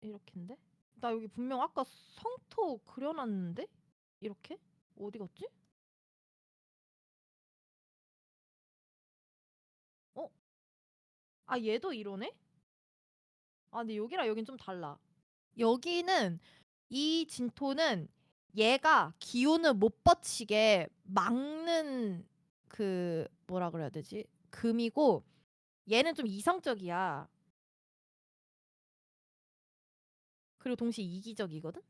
이렇게인데? 나 여기 분명 아까 성토 그려놨는데? 이렇게? 어디 갔지? 어? 얘도 이러네? 근데 여기랑 여긴 좀 달라. 여기는 이 진토는 얘가 기운을 못 뻗치게 막는 뭐라 그래야 되지? 금이고 얘는 좀 이성적이야. 그리고 동시에 이기적이거든?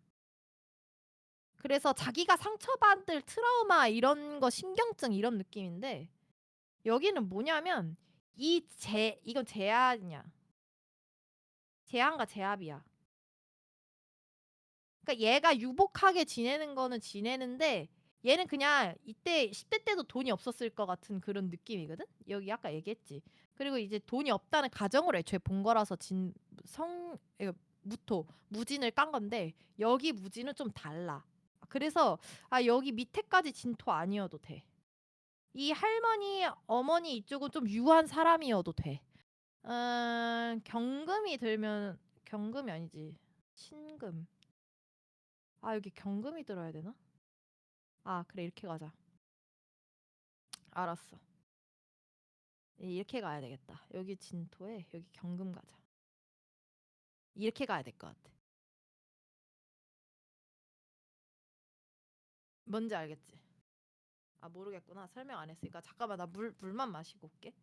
그래서 자기가 상처받을 트라우마 이런 거 신경증 이런 느낌인데 여기는 뭐냐면 이건 제한이야. 제한과 제압이야. 그러니까 얘가 유복하게 지내는 거는 지내는데 얘는 그냥 이때 10대 때도 돈이 없었을 것 같은 그런 느낌이거든. 여기 아까 얘기했지. 그리고 이제 돈이 없다는 가정으로 애초에 본 거라서 무토 무진을 깐 건데 여기 무진은 좀 달라. 그래서 여기 밑에까지 진토 아니어도 돼. 이 할머니 어머니 이쪽은 좀 유한 사람이어도 돼. 경금이 들면 경금이 아니지. 신금. 여기 경금이 들어야 되나? 그래 이렇게 가자. 알았어. 이렇게 가야 되겠다. 여기 진토에 여기 경금 가자. 이렇게 가야 될 것 같아. 뭔지 알겠지? 아 모르겠구나. 설명 안 했으니까. 잠깐만 나 물만 마시고 올게.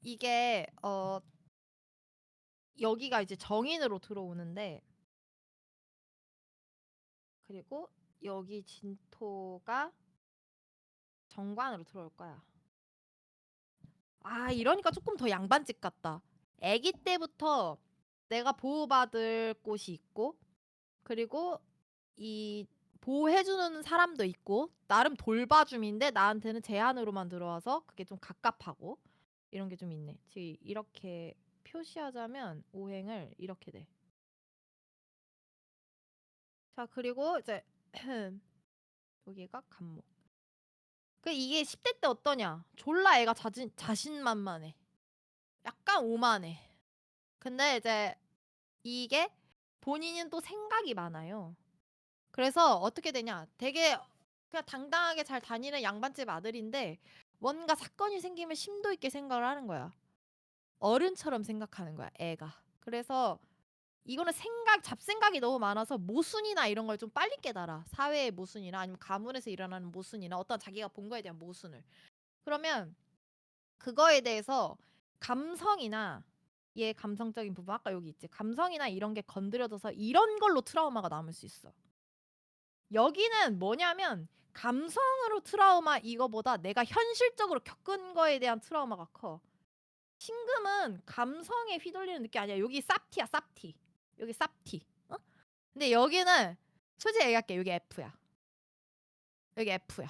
이게 여기가 이제 정인으로 들어오는데 그리고 여기 진토가 정관으로 들어올 거야. 아 이러니까 조금 더 양반집 같다. 아기 때부터 내가 보호받을 곳이 있고 그리고 이 보호해주는 사람도 있고 나름 돌봐줌인데 나한테는 제한으로만 들어와서 그게 좀 갑갑하고 이런 게 좀 있네. 지금 이렇게 표시하자면 오행을 이렇게 돼. 자 그리고 이제 여기가 간목. 그 이게 10대 때 어떠냐? 졸라 애가 자신만만해. 약간 오만해. 근데 이제 이게 본인은 또 생각이 많아요. 그래서 어떻게 되냐? 되게 그냥 당당하게 잘 다니는 양반집 아들인데 뭔가 사건이 생기면 심도 있게 생각을 하는 거야. 어른처럼 생각하는 거야, 애가. 그래서 이거는 잡생각이 너무 많아서 모순이나 이런 걸 좀 빨리 깨달아. 사회의 모순이나 아니면 가문에서 일어나는 모순이나 어떤 자기가 본 거에 대한 모순을. 그러면 그거에 대해서 감성이나 얘 감성적인 부분 아까 여기 있지. 감성이나 이런 게 건드려져서 이런 걸로 트라우마가 남을 수 있어. 여기는 뭐냐면 감성으로 트라우마 이거보다 내가 현실적으로 겪은 거에 대한 트라우마가 커. 신금은 감성에 휘둘리는 느낌 아니야. 여기 쌉티야, 쌉티. 여기 쌉티. 어? 근데 여기는 솔직히 얘기할게. 여기 F야. 여기 F야.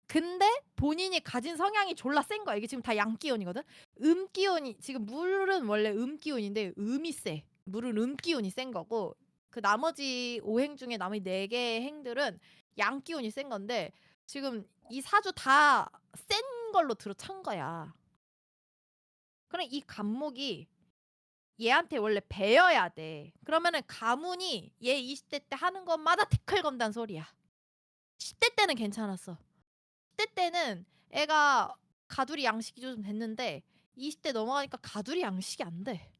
근데 본인이 가진 성향이 졸라 센 거야. 이게 지금 다 양기운이거든. 음기운이 지금 물은 원래 음기운인데 음이 세. 물은 음기운이 센 거고 그 나머지 5행 중에 나머지 4개의 행들은 양기운이 센 건데 지금 이 사주 다 센 걸로 들어찬 거야. 그럼 이 간목이 얘한테 원래 배여야 돼. 그러면은 가문이 얘 20대 때 하는 것마다 태클 건단 소리야. 10대 때는 괜찮았어. 10대 때는 애가 가두리 양식이 좀 됐는데 20대 넘어가니까 가두리 양식이 안 돼.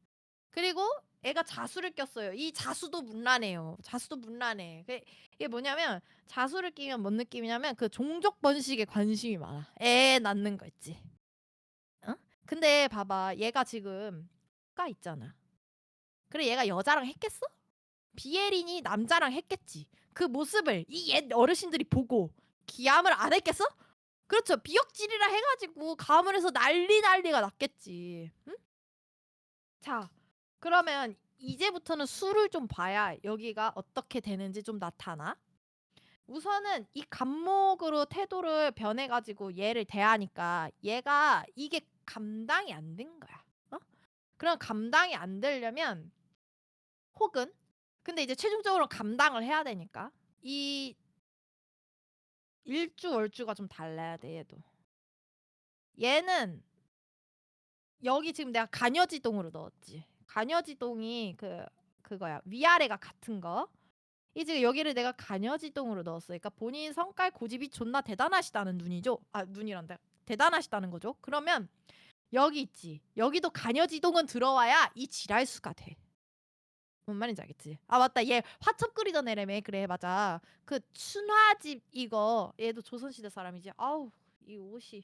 그리고 애가 자수를 꼈어요. 이 자수도 문란해요. 자수도 문란해. 이게 뭐냐면 자수를 끼면 뭔 느낌이냐면 그 종족 번식에 관심이 많아. 애 낳는 거 있지. 어? 근데 봐봐. 얘가 지금 가 있잖아. 그래 얘가 여자랑 했겠어? 비예린이 남자랑 했겠지. 그 모습을 이 옛 어르신들이 보고 기함을 안 했겠어? 그렇죠. 비역질이라 해가지고 가문에서 난리가 났겠지. 응? 자, 그러면 이제부터는 수를 좀 봐야 여기가 어떻게 되는지 좀 나타나. 우선은 이 간목으로 태도를 변해가지고 얘를 대하니까 얘가 이게 감당이 안 된 거야. 어? 그럼 감당이 안 되려면 혹은 근데 이제 최종적으로 감당을 해야 되니까 이 일주월주가 좀 달라야 돼 얘도. 얘는 여기 지금 내가 간여지동으로 넣었지. 간여지동이 그거야. 위아래가 같은 거. 이 지금 여기를 내가 간여지동으로 넣었어. 그러니까 본인 성깔 고집이 존나 대단하시다는 눈이죠. 아 눈이란다. 대단하시다는 거죠. 그러면 여기 있지. 여기도 간여지동은 들어와야 이 지랄수가 돼. 뭔 말인지 알겠지? 아 맞다. 얘 화첩 끓이던 애라며. 그래 맞아. 그 춘화집 이거 얘도 조선시대 사람이지. 아우 이 옷이.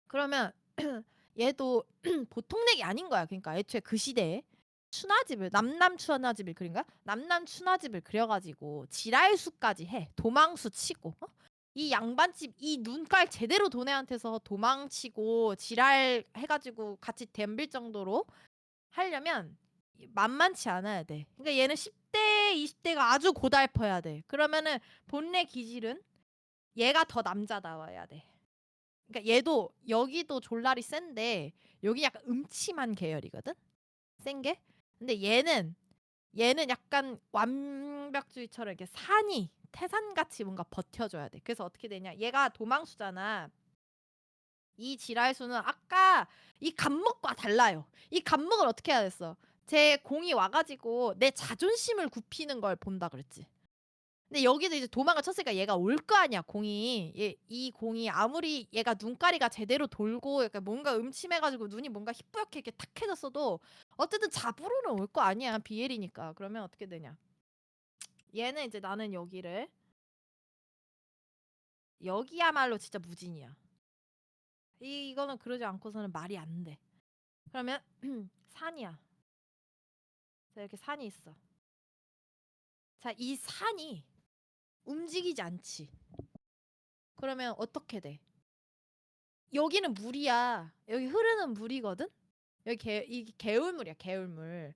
그러면 얘도 보통 넥이 아닌 거야. 그러니까 애초에 그 시대에 춘화집을 남남 춘화집을 그린 거야. 남남 춘화집을 그려가지고 지랄수까지 해. 도망수 치고. 어? 이 양반집 이 눈깔 제대로 돈 애한테서 도망치고 지랄 해가지고 같이 덤빌 정도로 하려면 만만치 않아야 돼. 그러니까 얘는 10대, 20대가 아주 고달퍼야 돼. 그러면은 본래 기질은 얘가 더 남자다워야 돼. 그러니까 얘도 여기도 졸라리 센데 여기 약간 음침한 계열이거든. 센 게. 근데 얘는 약간 완벽주의처럼 이렇게 산이 태산같이 뭔가 버텨줘야 돼. 그래서 어떻게 되냐? 얘가 도망수잖아. 이 지랄수는 아까 이 간목과 달라요. 이 간목을 어떻게 해야 됐어? 제 공이 와가지고 내 자존심을 굽히는 걸 본다 그랬지. 근데 여기도 이제 도망을 쳤으니까 얘가 올 거 아니야 공이. 이 공이 아무리 얘가 눈가리가 제대로 돌고 약간 뭔가 음침해 가지고 눈이 뭔가 희뿌옇게 이렇게 탁해졌어도 어쨌든 잡으러는 올 거 아니야 비엘이니까. 그러면 어떻게 되냐. 얘는 이제 나는 여기를 여기야말로 진짜 무진이야. 이거는 그러지 않고서는 말이 안 돼. 그러면 산이야. 자 이렇게 산이 있어. 자 이 산이 움직이지 않지. 그러면 어떻게 돼? 여기는 물이야. 여기 흐르는 물이거든? 여기 이게 개울물이야, 개울물.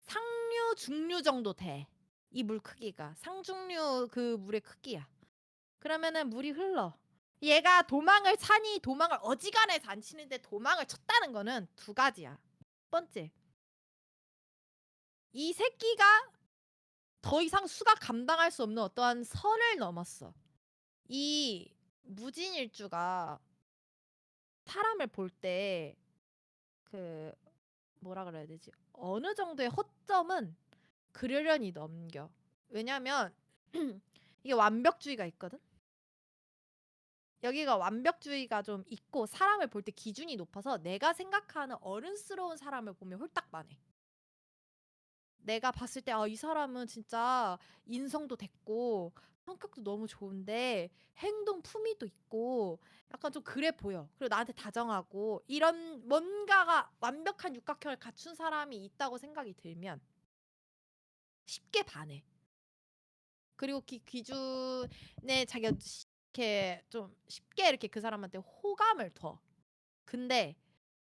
상류, 중류 정도 돼. 이 물 크기가. 상중류 그 물의 크기야. 그러면은 물이 흘러. 얘가 산이 도망을 어지간해서 안 치는데 도망을 쳤다는 거는 두 가지야. 첫 번째, 이 새끼가 더 이상 수가 감당할 수 없는 어떠한 선을 넘었어. 이 무진일주가 사람을 볼 때 그 뭐라 그래야 되지? 어느 정도의 허점은 그러려니 넘겨. 왜냐면 이게 완벽주의가 있거든. 여기가 완벽주의가 좀 있고 사람을 볼 때 기준이 높아서 내가 생각하는 어른스러운 사람을 보면 홀딱 반해. 내가 봤을 때 이 사람은 진짜 인성도 됐고 성격도 너무 좋은데 행동 품위도 있고 약간 좀 그래 보여. 그리고 나한테 다정하고 이런 뭔가가 완벽한 육각형을 갖춘 사람이 있다고 생각이 들면 쉽게 반해. 그리고 기준에 자기가 이렇게 좀 쉽게 이렇게 그 사람한테 호감을 둬. 근데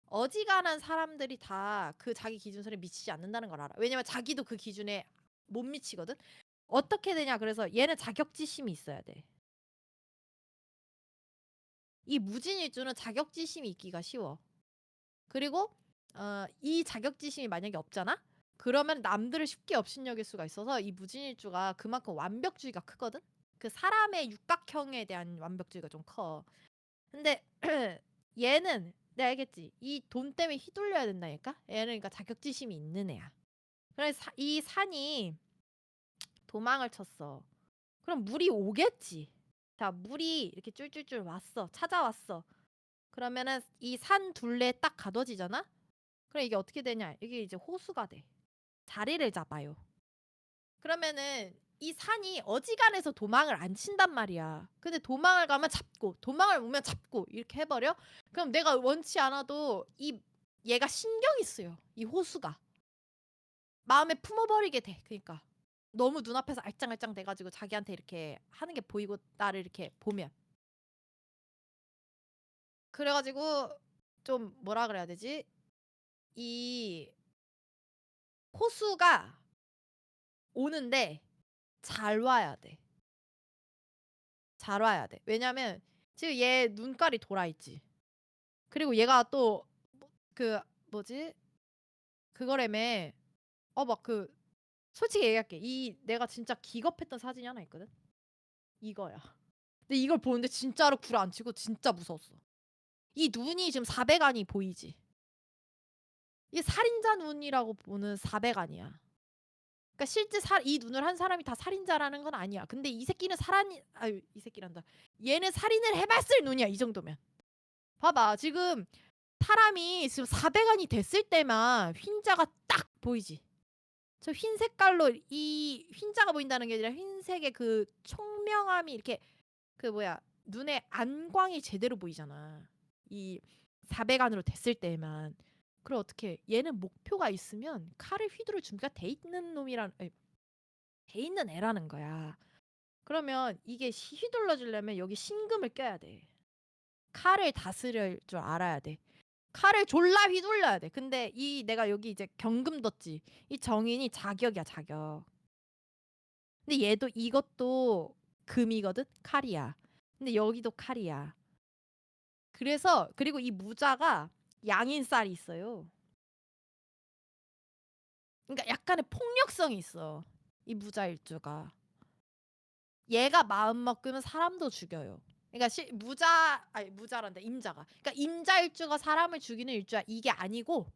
어지간한 사람들이 다 그 자기 기준선에 미치지 않는다는 걸 알아. 왜냐면 자기도 그 기준에 못 미치거든. 어떻게 되냐? 그래서 얘는 자격지심이 있어야 돼. 이 무진일주는 자격지심이 있기가 쉬워. 그리고 이 자격지심이 만약에 없잖아? 그러면 남들을 쉽게 업신여길 수가 있어서 이 무진일주가 그만큼 완벽주의가 크거든? 그 사람의 육각형에 대한 완벽주의가 좀 커. 근데 얘는 내가 알겠지. 이 돈 때문에 휘둘려야 된다니까? 얘는 그러니까 자격지심이 있는 애야. 그래서 이 산이 도망을 쳤어. 그럼 물이 오겠지. 자, 물이 이렇게 쫄쫄쫄 왔어. 찾아왔어. 그러면은 이 산 둘레에 딱 가둬지잖아? 그럼 이게 어떻게 되냐? 이게 이제 호수가 돼. 자리를 잡아요. 그러면은 이 산이 어지간해서 도망을 안 친단 말이야. 근데 도망을 가면 잡고, 도망을 오면 잡고 이렇게 해버려? 그럼 내가 원치 않아도 얘가 신경이 쓰여. 이 호수가. 마음에 품어버리게 돼. 그러니까 너무 눈앞에서 알짱알짱 돼가지고 자기한테 이렇게 하는 게 보이고 나를 이렇게 보면. 그래가지고 좀 뭐라 그래야 되지? 이 호수가 오는데 잘 와야 돼. 잘 와야 돼. 왜냐면 지금 얘 눈깔이 돌아 있지. 그리고 얘가 또 그 뭐지? 그거라며. 막 솔직히 얘기할게. 이 내가 진짜 기겁했던 사진이 하나 있거든. 이거야. 근데 이걸 보는데 진짜로 구라안치고 진짜 무서웠어. 이 눈이 지금 400안이 보이지. 이게 살인자 눈이라고 보는 400안이야. 그러니까 실제 이 눈을 한 사람이 다 살인자라는 건 아니야. 근데 이 새끼는 이 새끼란다. 얘는 살인을 해봤을 눈이야. 이 정도면. 봐봐. 지금 사람이 지금 400안이 됐을 때만 흰자가 딱 보이지. 저 흰 색깔로 이 흰자가 보인다는 게 아니라 흰색의 그 총명함이 이렇게 눈에 안광이 제대로 보이잖아. 이 400안으로 됐을 때만. 그럼 어떻게? 얘는 목표가 있으면 칼을 휘두를 준비가 돼 있는 돼 있는 애라는 거야. 그러면 이게 휘둘러 주려면 여기 신금을 껴야 돼. 칼을 다스릴 줄 알아야 돼. 칼을 졸라 휘둘러야 돼. 근데 내가 여기 이제 경금 뒀지. 이 정인이 자격이야, 자격. 근데 이것도 금이거든? 칼이야. 근데 여기도 칼이야. 그리고 이 무자가 양인살이 있어요. 그러니까 약간의 폭력성이 있어. 이 무자 일주가. 얘가 마음 먹으면 사람도 죽여요. 그러니까 무자란다. 임자가. 그러니까 임자 일주가 사람을 죽이는 일주야. 이게 아니고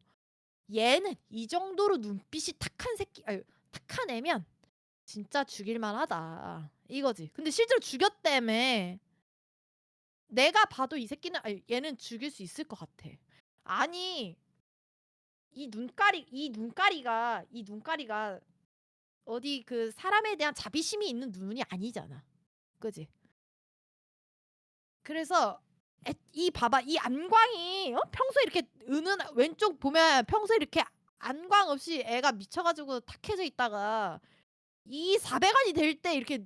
얘는 이 정도로 눈빛이 탁한 애면 진짜 죽일 만하다 이거지. 근데 실제로 죽였다며. 내가 봐도 이 새끼는 아니 얘는 죽일 수 있을 것 같아. 아니 이 눈가리가 어디 그 사람에 대한 자비심이 있는 눈이 아니잖아. 그지? 그래서 이 봐봐 이 안광이 평소에 이렇게 왼쪽 보면 평소에 이렇게 안광 없이 애가 미쳐가지고 탁해져 있다가 이 400안이 될 때 이렇게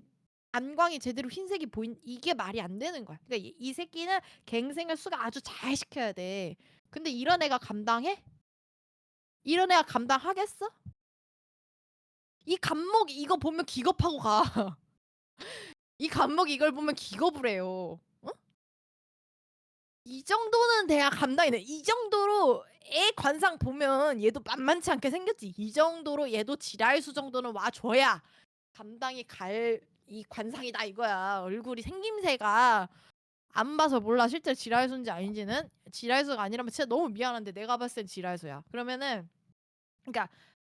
안광이 제대로 흰색이 이게 말이 안 되는 거야. 그러니까 이 새끼는 갱생을 수가 아주 잘 시켜야 돼. 근데 이런 애가 감당해? 이런 애가 감당하겠어? 이 감목 이거 보면 기겁하고 가. 이 감목 이걸 보면 기겁을 해요. 어? 이 정도는 돼야 감당이 돼. 이 정도로 애 관상 보면 얘도 만만치 않게 생겼지. 이 정도로 얘도 지랄수 정도는 와줘야 감당이 갈 이 관상이다 이거야. 얼굴이 생김새가 안 봐서 몰라. 실제로 지랄수인지 아닌지는. 지랄수가 아니라면 진짜 너무 미안한데 내가 봤을 땐 지랄수야. 그러면은 그러니까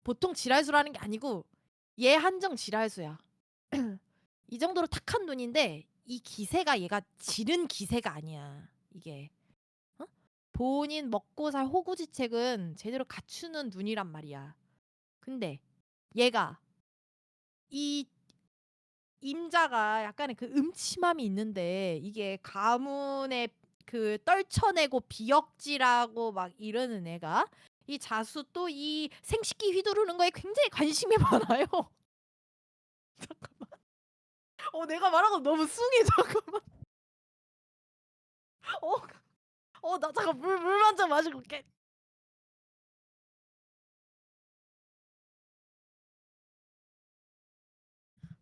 보통 지랄수라는 게 아니고 얘 한정 지랄수야. 이 정도로 탁한 눈인데 이 기세가 얘가 지른 기세가 아니야. 이게. 어? 본인 먹고 살 호구지책은 제대로 갖추는 눈이란 말이야. 근데 얘가 이 임자가 약간의 그 음침함이 있는데 이게 가문에 그 떨쳐내고 비역질하고 막 이러는 애가 이 자수 또 이 생식기 휘두르는 거에 굉장히 관심이 많아요. 잠깐만. 내가 말한 거 너무 숭해. 잠깐만. 어, 나 잠깐 물 한 잔 마시고 올게.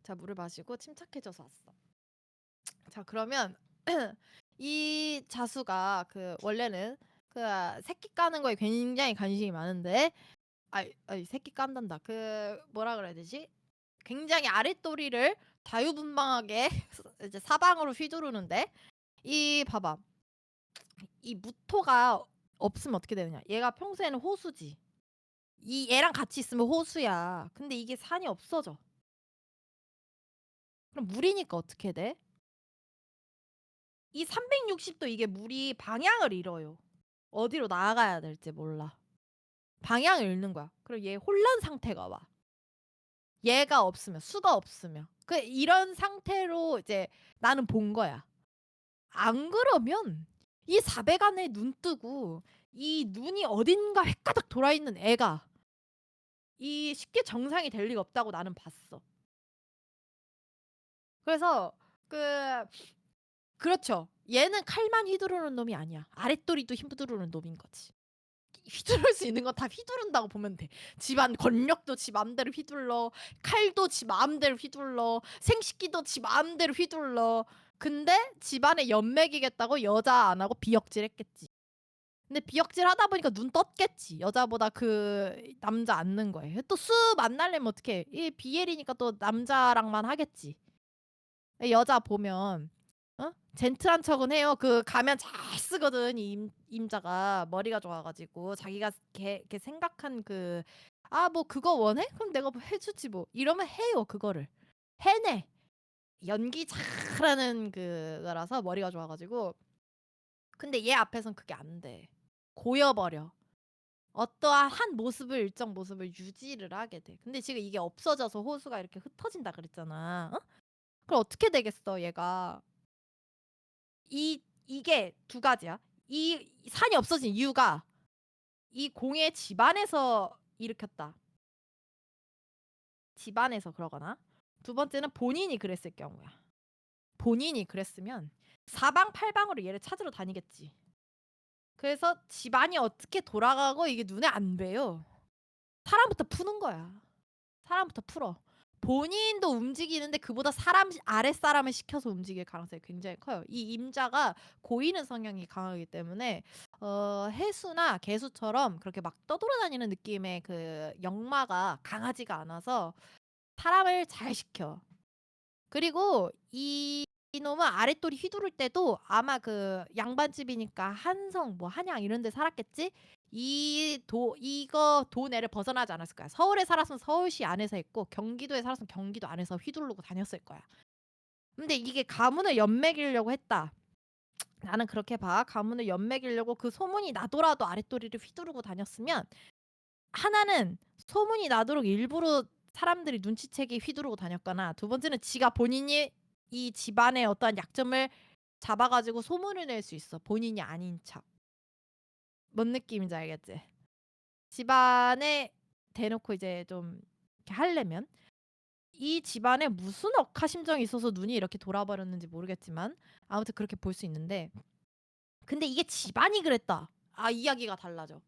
자, 물을 마시고 침착해져서 왔어. 자, 그러면 이 자수가 그 원래는 그 새끼 까는 거에 굉장히 관심이 많은데 아이 새끼 깐단다. 그 뭐라 그래야 되지? 굉장히 아랫도리를 자유분방하게 이제 사방으로 휘두르는데 이 봐봐. 이 무토가 없으면 어떻게 되느냐? 얘가 평소에는 호수지. 이 얘랑 같이 있으면 호수야. 근데 이게 산이 없어져. 그럼 물이니까 어떻게 돼? 이 360도 이게 물이 방향을 잃어요. 어디로 나아가야 될지 몰라. 방향을 잃는 거야. 그럼 얘 혼란 상태가 와. 얘가 없으면 수가 없으면 이런 상태로 이제 나는 본 거야. 안 그러면 이 400안에 눈 뜨고 이 눈이 어딘가 헷가닥 돌아 있는 애가 이 쉽게 정상이 될 리가 없다고 나는 봤어. 그래서 그 그렇죠. 얘는 칼만 휘두르는 놈이 아니야. 아랫도리도 휘두르는 놈인 거지. 휘두를 수 있는 건 다 휘두른다고 보면 돼. 집안 권력도 지 마음대로 휘둘러. 칼도 지 마음대로 휘둘러. 생식기도 지 마음대로 휘둘러. 근데 집안에 연맥이겠다고 여자 안 하고 비역질했겠지. 근데 비역질하다 보니까 눈 떴겠지. 여자보다 그 남자 앉는 거에. 또 수 만나려면 어떡해. 이 비엘이니까 또 남자랑만 하겠지. 여자 보면 젠틀한 척은 해요. 그 가면 잘 쓰거든. 임자가 머리가 좋아가지고 자기가 걔 생각한 그 뭐 그거 원해? 그럼 내가 뭐 해주지 뭐 이러면 해요. 그거를 해내. 연기 잘하는 그거라서 머리가 좋아가지고. 근데 얘 앞에선 그게 안 돼. 고여버려. 어떠한 한 모습을 일정 모습을 유지를 하게 돼. 근데 지금 이게 없어져서 호수가 이렇게 흩어진다 그랬잖아. 그럼 어떻게 되겠어 얘가. 이게 두 가지야. 이 산이 없어진 이유가 이 공의 집안에서 일으켰다. 집안에서 그러거나 두 번째는 본인이 그랬을 경우야. 본인이 그랬으면 사방팔방으로 얘를 찾으러 다니겠지. 그래서 집안이 어떻게 돌아가고 이게 눈에 안 봬요. 사람부터 푸는 거야. 사람부터 풀어. 본인도 움직이는데 그보다 아랫사람을 시켜서 움직일 가능성이 굉장히 커요. 이 임자가 고이는 성향이 강하기 때문에 해수나 개수처럼 그렇게 막 떠돌아다니는 느낌의 그 역마가 강하지가 않아서 사람을 잘 시켜. 그리고 이놈은 아랫돌이 휘두를 때도 아마 그 양반집이니까 한성 뭐 한양 이런 데 살았겠지? 이거 도내를 벗어나지 않았을 거야. 서울에 살았으면 서울시 안에서 했고 경기도에 살았으면 경기도 안에서 휘두르고 다녔을 거야. 근데 이게 가문을 연맥이려고 했다. 나는 그렇게 봐. 가문을 연맥이려고 그 소문이 나더라도 아랫도리를 휘두르고 다녔으면 하나는 소문이 나도록 일부러 사람들이 눈치채게 휘두르고 다녔거나 두 번째는 지가 본인이 이 집안의 어떠한 약점을 잡아 가지고 소문을 낼 수 있어, 본인이 아닌 척. 뭔 느낌인지 알겠지? 집안에 대놓고 이제 좀 이렇게 하려면 이 집안에 무슨 억하심정이 있어서 눈이 이렇게 돌아버렸는지 모르겠지만 아무튼 그렇게 볼 수 있는데, 근데 이게 집안이 그랬다. 아, 이야기가 달라져.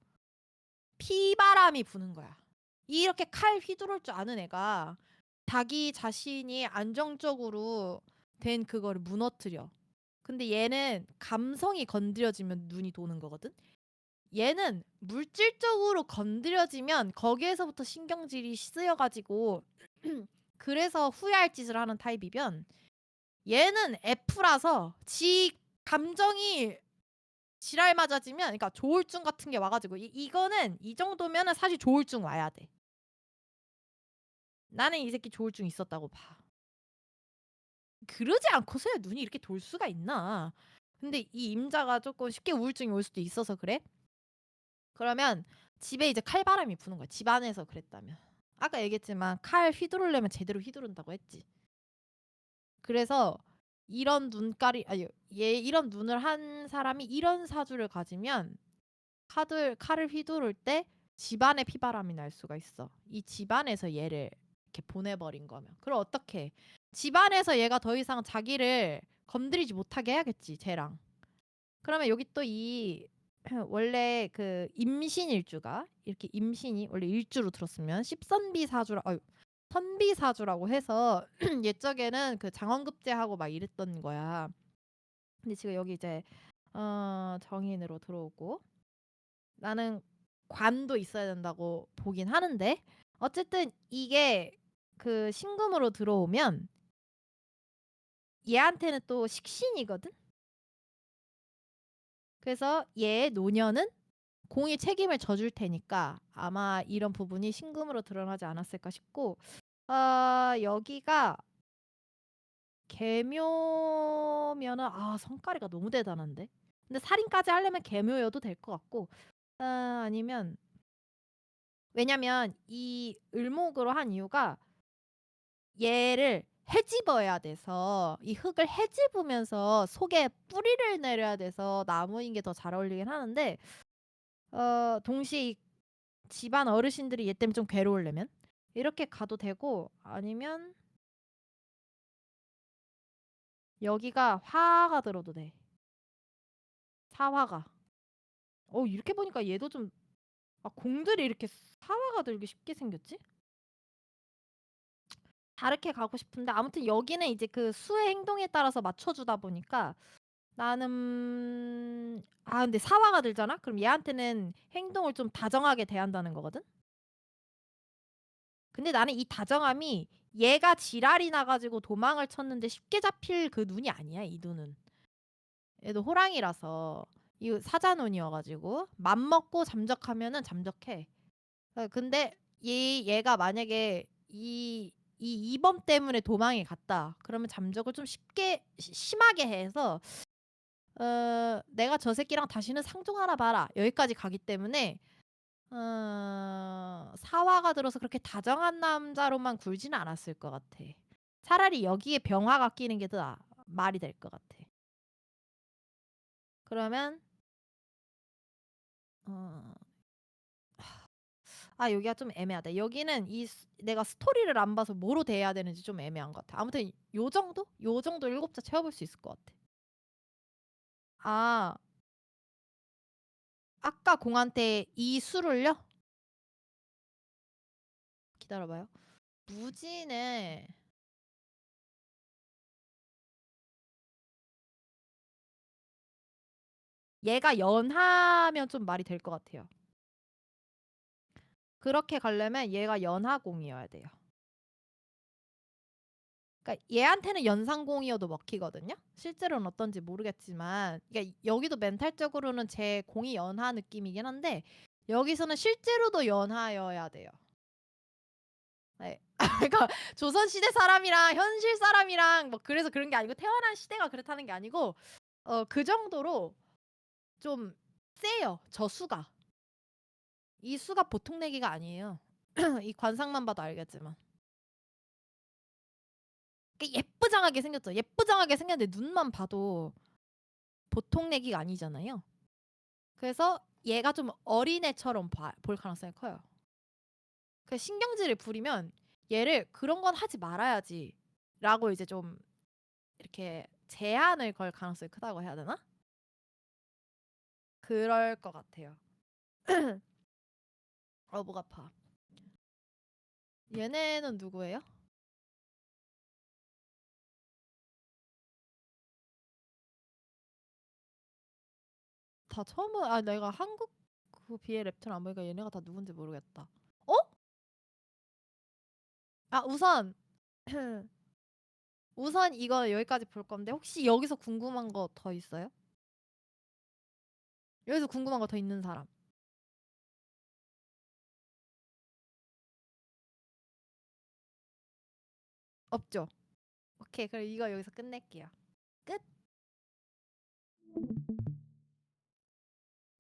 피바람이 부는 거야. 이렇게 칼 휘두를 줄 아는 애가 자기 자신이 안정적으로 된 그거를 무너뜨려. 근데 얘는 감성이 건드려지면 눈이 도는 거거든. 얘는 물질적으로 건드려지면 거기에서부터 신경질이 쓰여 가지고 그래서 후회할 짓을 하는 타입이면, 얘는 F라서 지 감정이 지랄 맞아지면, 그러니까 조울증 같은 게 와 가지고 이거는 이 정도면은 사실 조울증 와야 돼. 나는 이 새끼 조울증 있었다고 봐. 그러지 않고서야 눈이 이렇게 돌 수가 있나. 근데 이 임자가 쪼끔 쉽게 우울증이 올 수도 있어서 그래? 그러면 집에 이제 칼바람이 부는 거야, 집 안에서 그랬다면. 아까 얘기했지만 칼 휘두르려면 제대로 휘두른다고 했지. 그래서 이런 눈깔이 아니 얘 이런 눈을 한 사람이 이런 사주를 가지면 칼을 휘두를 때 집안에 피바람이 날 수가 있어. 이 집안에서 얘를 이렇게 보내버린 거면. 그럼 어떡해. 집안에서 얘가 더 이상 자기를 건드리지 못하게 해야겠지, 쟤랑. 그러면 여기 또 이 원래 그 임신일주가 이렇게 임신이 원래 일주로 들었으면 십선비사주라 아유 선비사주라고 해서 옛적에는 그 장원급제하고 막 이랬던 거야. 근데 지금 여기 이제 정인으로 들어오고, 나는 관도 있어야 된다고 보긴 하는데 어쨌든 이게 그 신금으로 들어오면 얘한테는 또 식신이거든. 그래서 얘의 노년은 공이 책임을 져줄 테니까 아마 이런 부분이 신금으로 드러나지 않았을까 싶고, 여기가 계묘면은 성깔이가 너무 대단한데. 근데 살인까지 하려면 계묘여도 될 것 같고, 아니면 왜냐면 이 을목으로 한 이유가 얘를 헤집어야 돼서 이 흙을 헤집으면서 속에 뿌리를 내려야 돼서 나무인 게 더 잘 어울리긴 하는데, 동시에 이 집안 어르신들이 얘 때문에 좀 괴로우려면 이렇게 가도 되고, 아니면 여기가 화가 들어도 돼. 사화가. 이렇게 보니까 얘도 좀 공들이 이렇게 사화가 들기 쉽게 생겼지? 다르게 가고 싶은데 아무튼 여기는 이제 그 수의 행동에 따라서 맞춰 주다 보니까 나는 근데 사화가 들잖아? 그럼 얘한테는 행동을 좀 다정하게 대한다는 거거든? 근데 나는 이 다정함이 얘가 지랄이 나 가지고 도망을 쳤는데 쉽게 잡힐 그 눈이 아니야, 이 눈은. 얘도 호랑이라서 이 사자눈이어 가지고 맘먹고 잠적하면은 잠적해. 근데 얘가 만약에 이 이범 때문에 도망이 갔다. 그러면 잠적을 좀 쉽게 심하게 해서 "내가 저 새끼랑 다시는 상종하나 봐라." 여기까지 가기 때문에 사화가 들어서 그렇게 다정한 남자로만 굴지는 않았을 것 같아. 차라리 여기에 병화가 끼는 게 더 말이 될 것 같아. 그러면 어 여기가 좀 애매하다. 여기는 내가 스토리를 안 봐서 뭐로 대해야 되는지 좀 애매한 것 같아. 아무튼 요 정도? 요 정도 7자 채워볼 수 있을 것 같아. 아 아까 공한테 이 수를요? 기다려 봐요. 무진에 얘가 연하면 좀 말이 될 것 같아요. 그렇게 가려면 얘가 연하공이어야 돼요. 그러니까 얘한테는 연상공이어도 먹히거든요. 실제로는 어떤지 모르겠지만, 그러니까 여기도 멘탈적으로는 제 공이 연하 느낌이긴 한데 여기서는 실제로도 연하여야 돼요. 네. 그러니까 조선 시대 사람이랑 현실 사람이랑 뭐 그래서 그런 게 아니고 태어난 시대가 그렇다는 게 아니고 그 정도로 좀 세요, 저 수가. 이 수가 보통 내기가 아니에요. 이 관상만 봐도 알겠지만. 예쁘장하게 생겼죠. 예쁘장하게 생겼는데 눈만 봐도 보통 내기가 아니잖아요. 그래서 얘가 좀 어린애처럼 볼 가능성이 커요. 그 신경질을 부리면 얘를 '그런 건 하지 말아야지.'라고 이제 좀 이렇게 제한을 걸 가능성이 크다고 해야 되나? 그럴 것 같아요. 목 아파. 얘네는 누구예요? 다 처음 내가 한국 그 BL 웹툰 안 보니까 얘네가 다 누군지 모르겠다. 어? 우선 우선 이거 여기까지 볼 건데 혹시 여기서 궁금한 거 더 있어요? 여기서 궁금한 거 더 있는 사람. 없죠? 오케이. 그럼 이거 여기서 끝낼게요. 끝.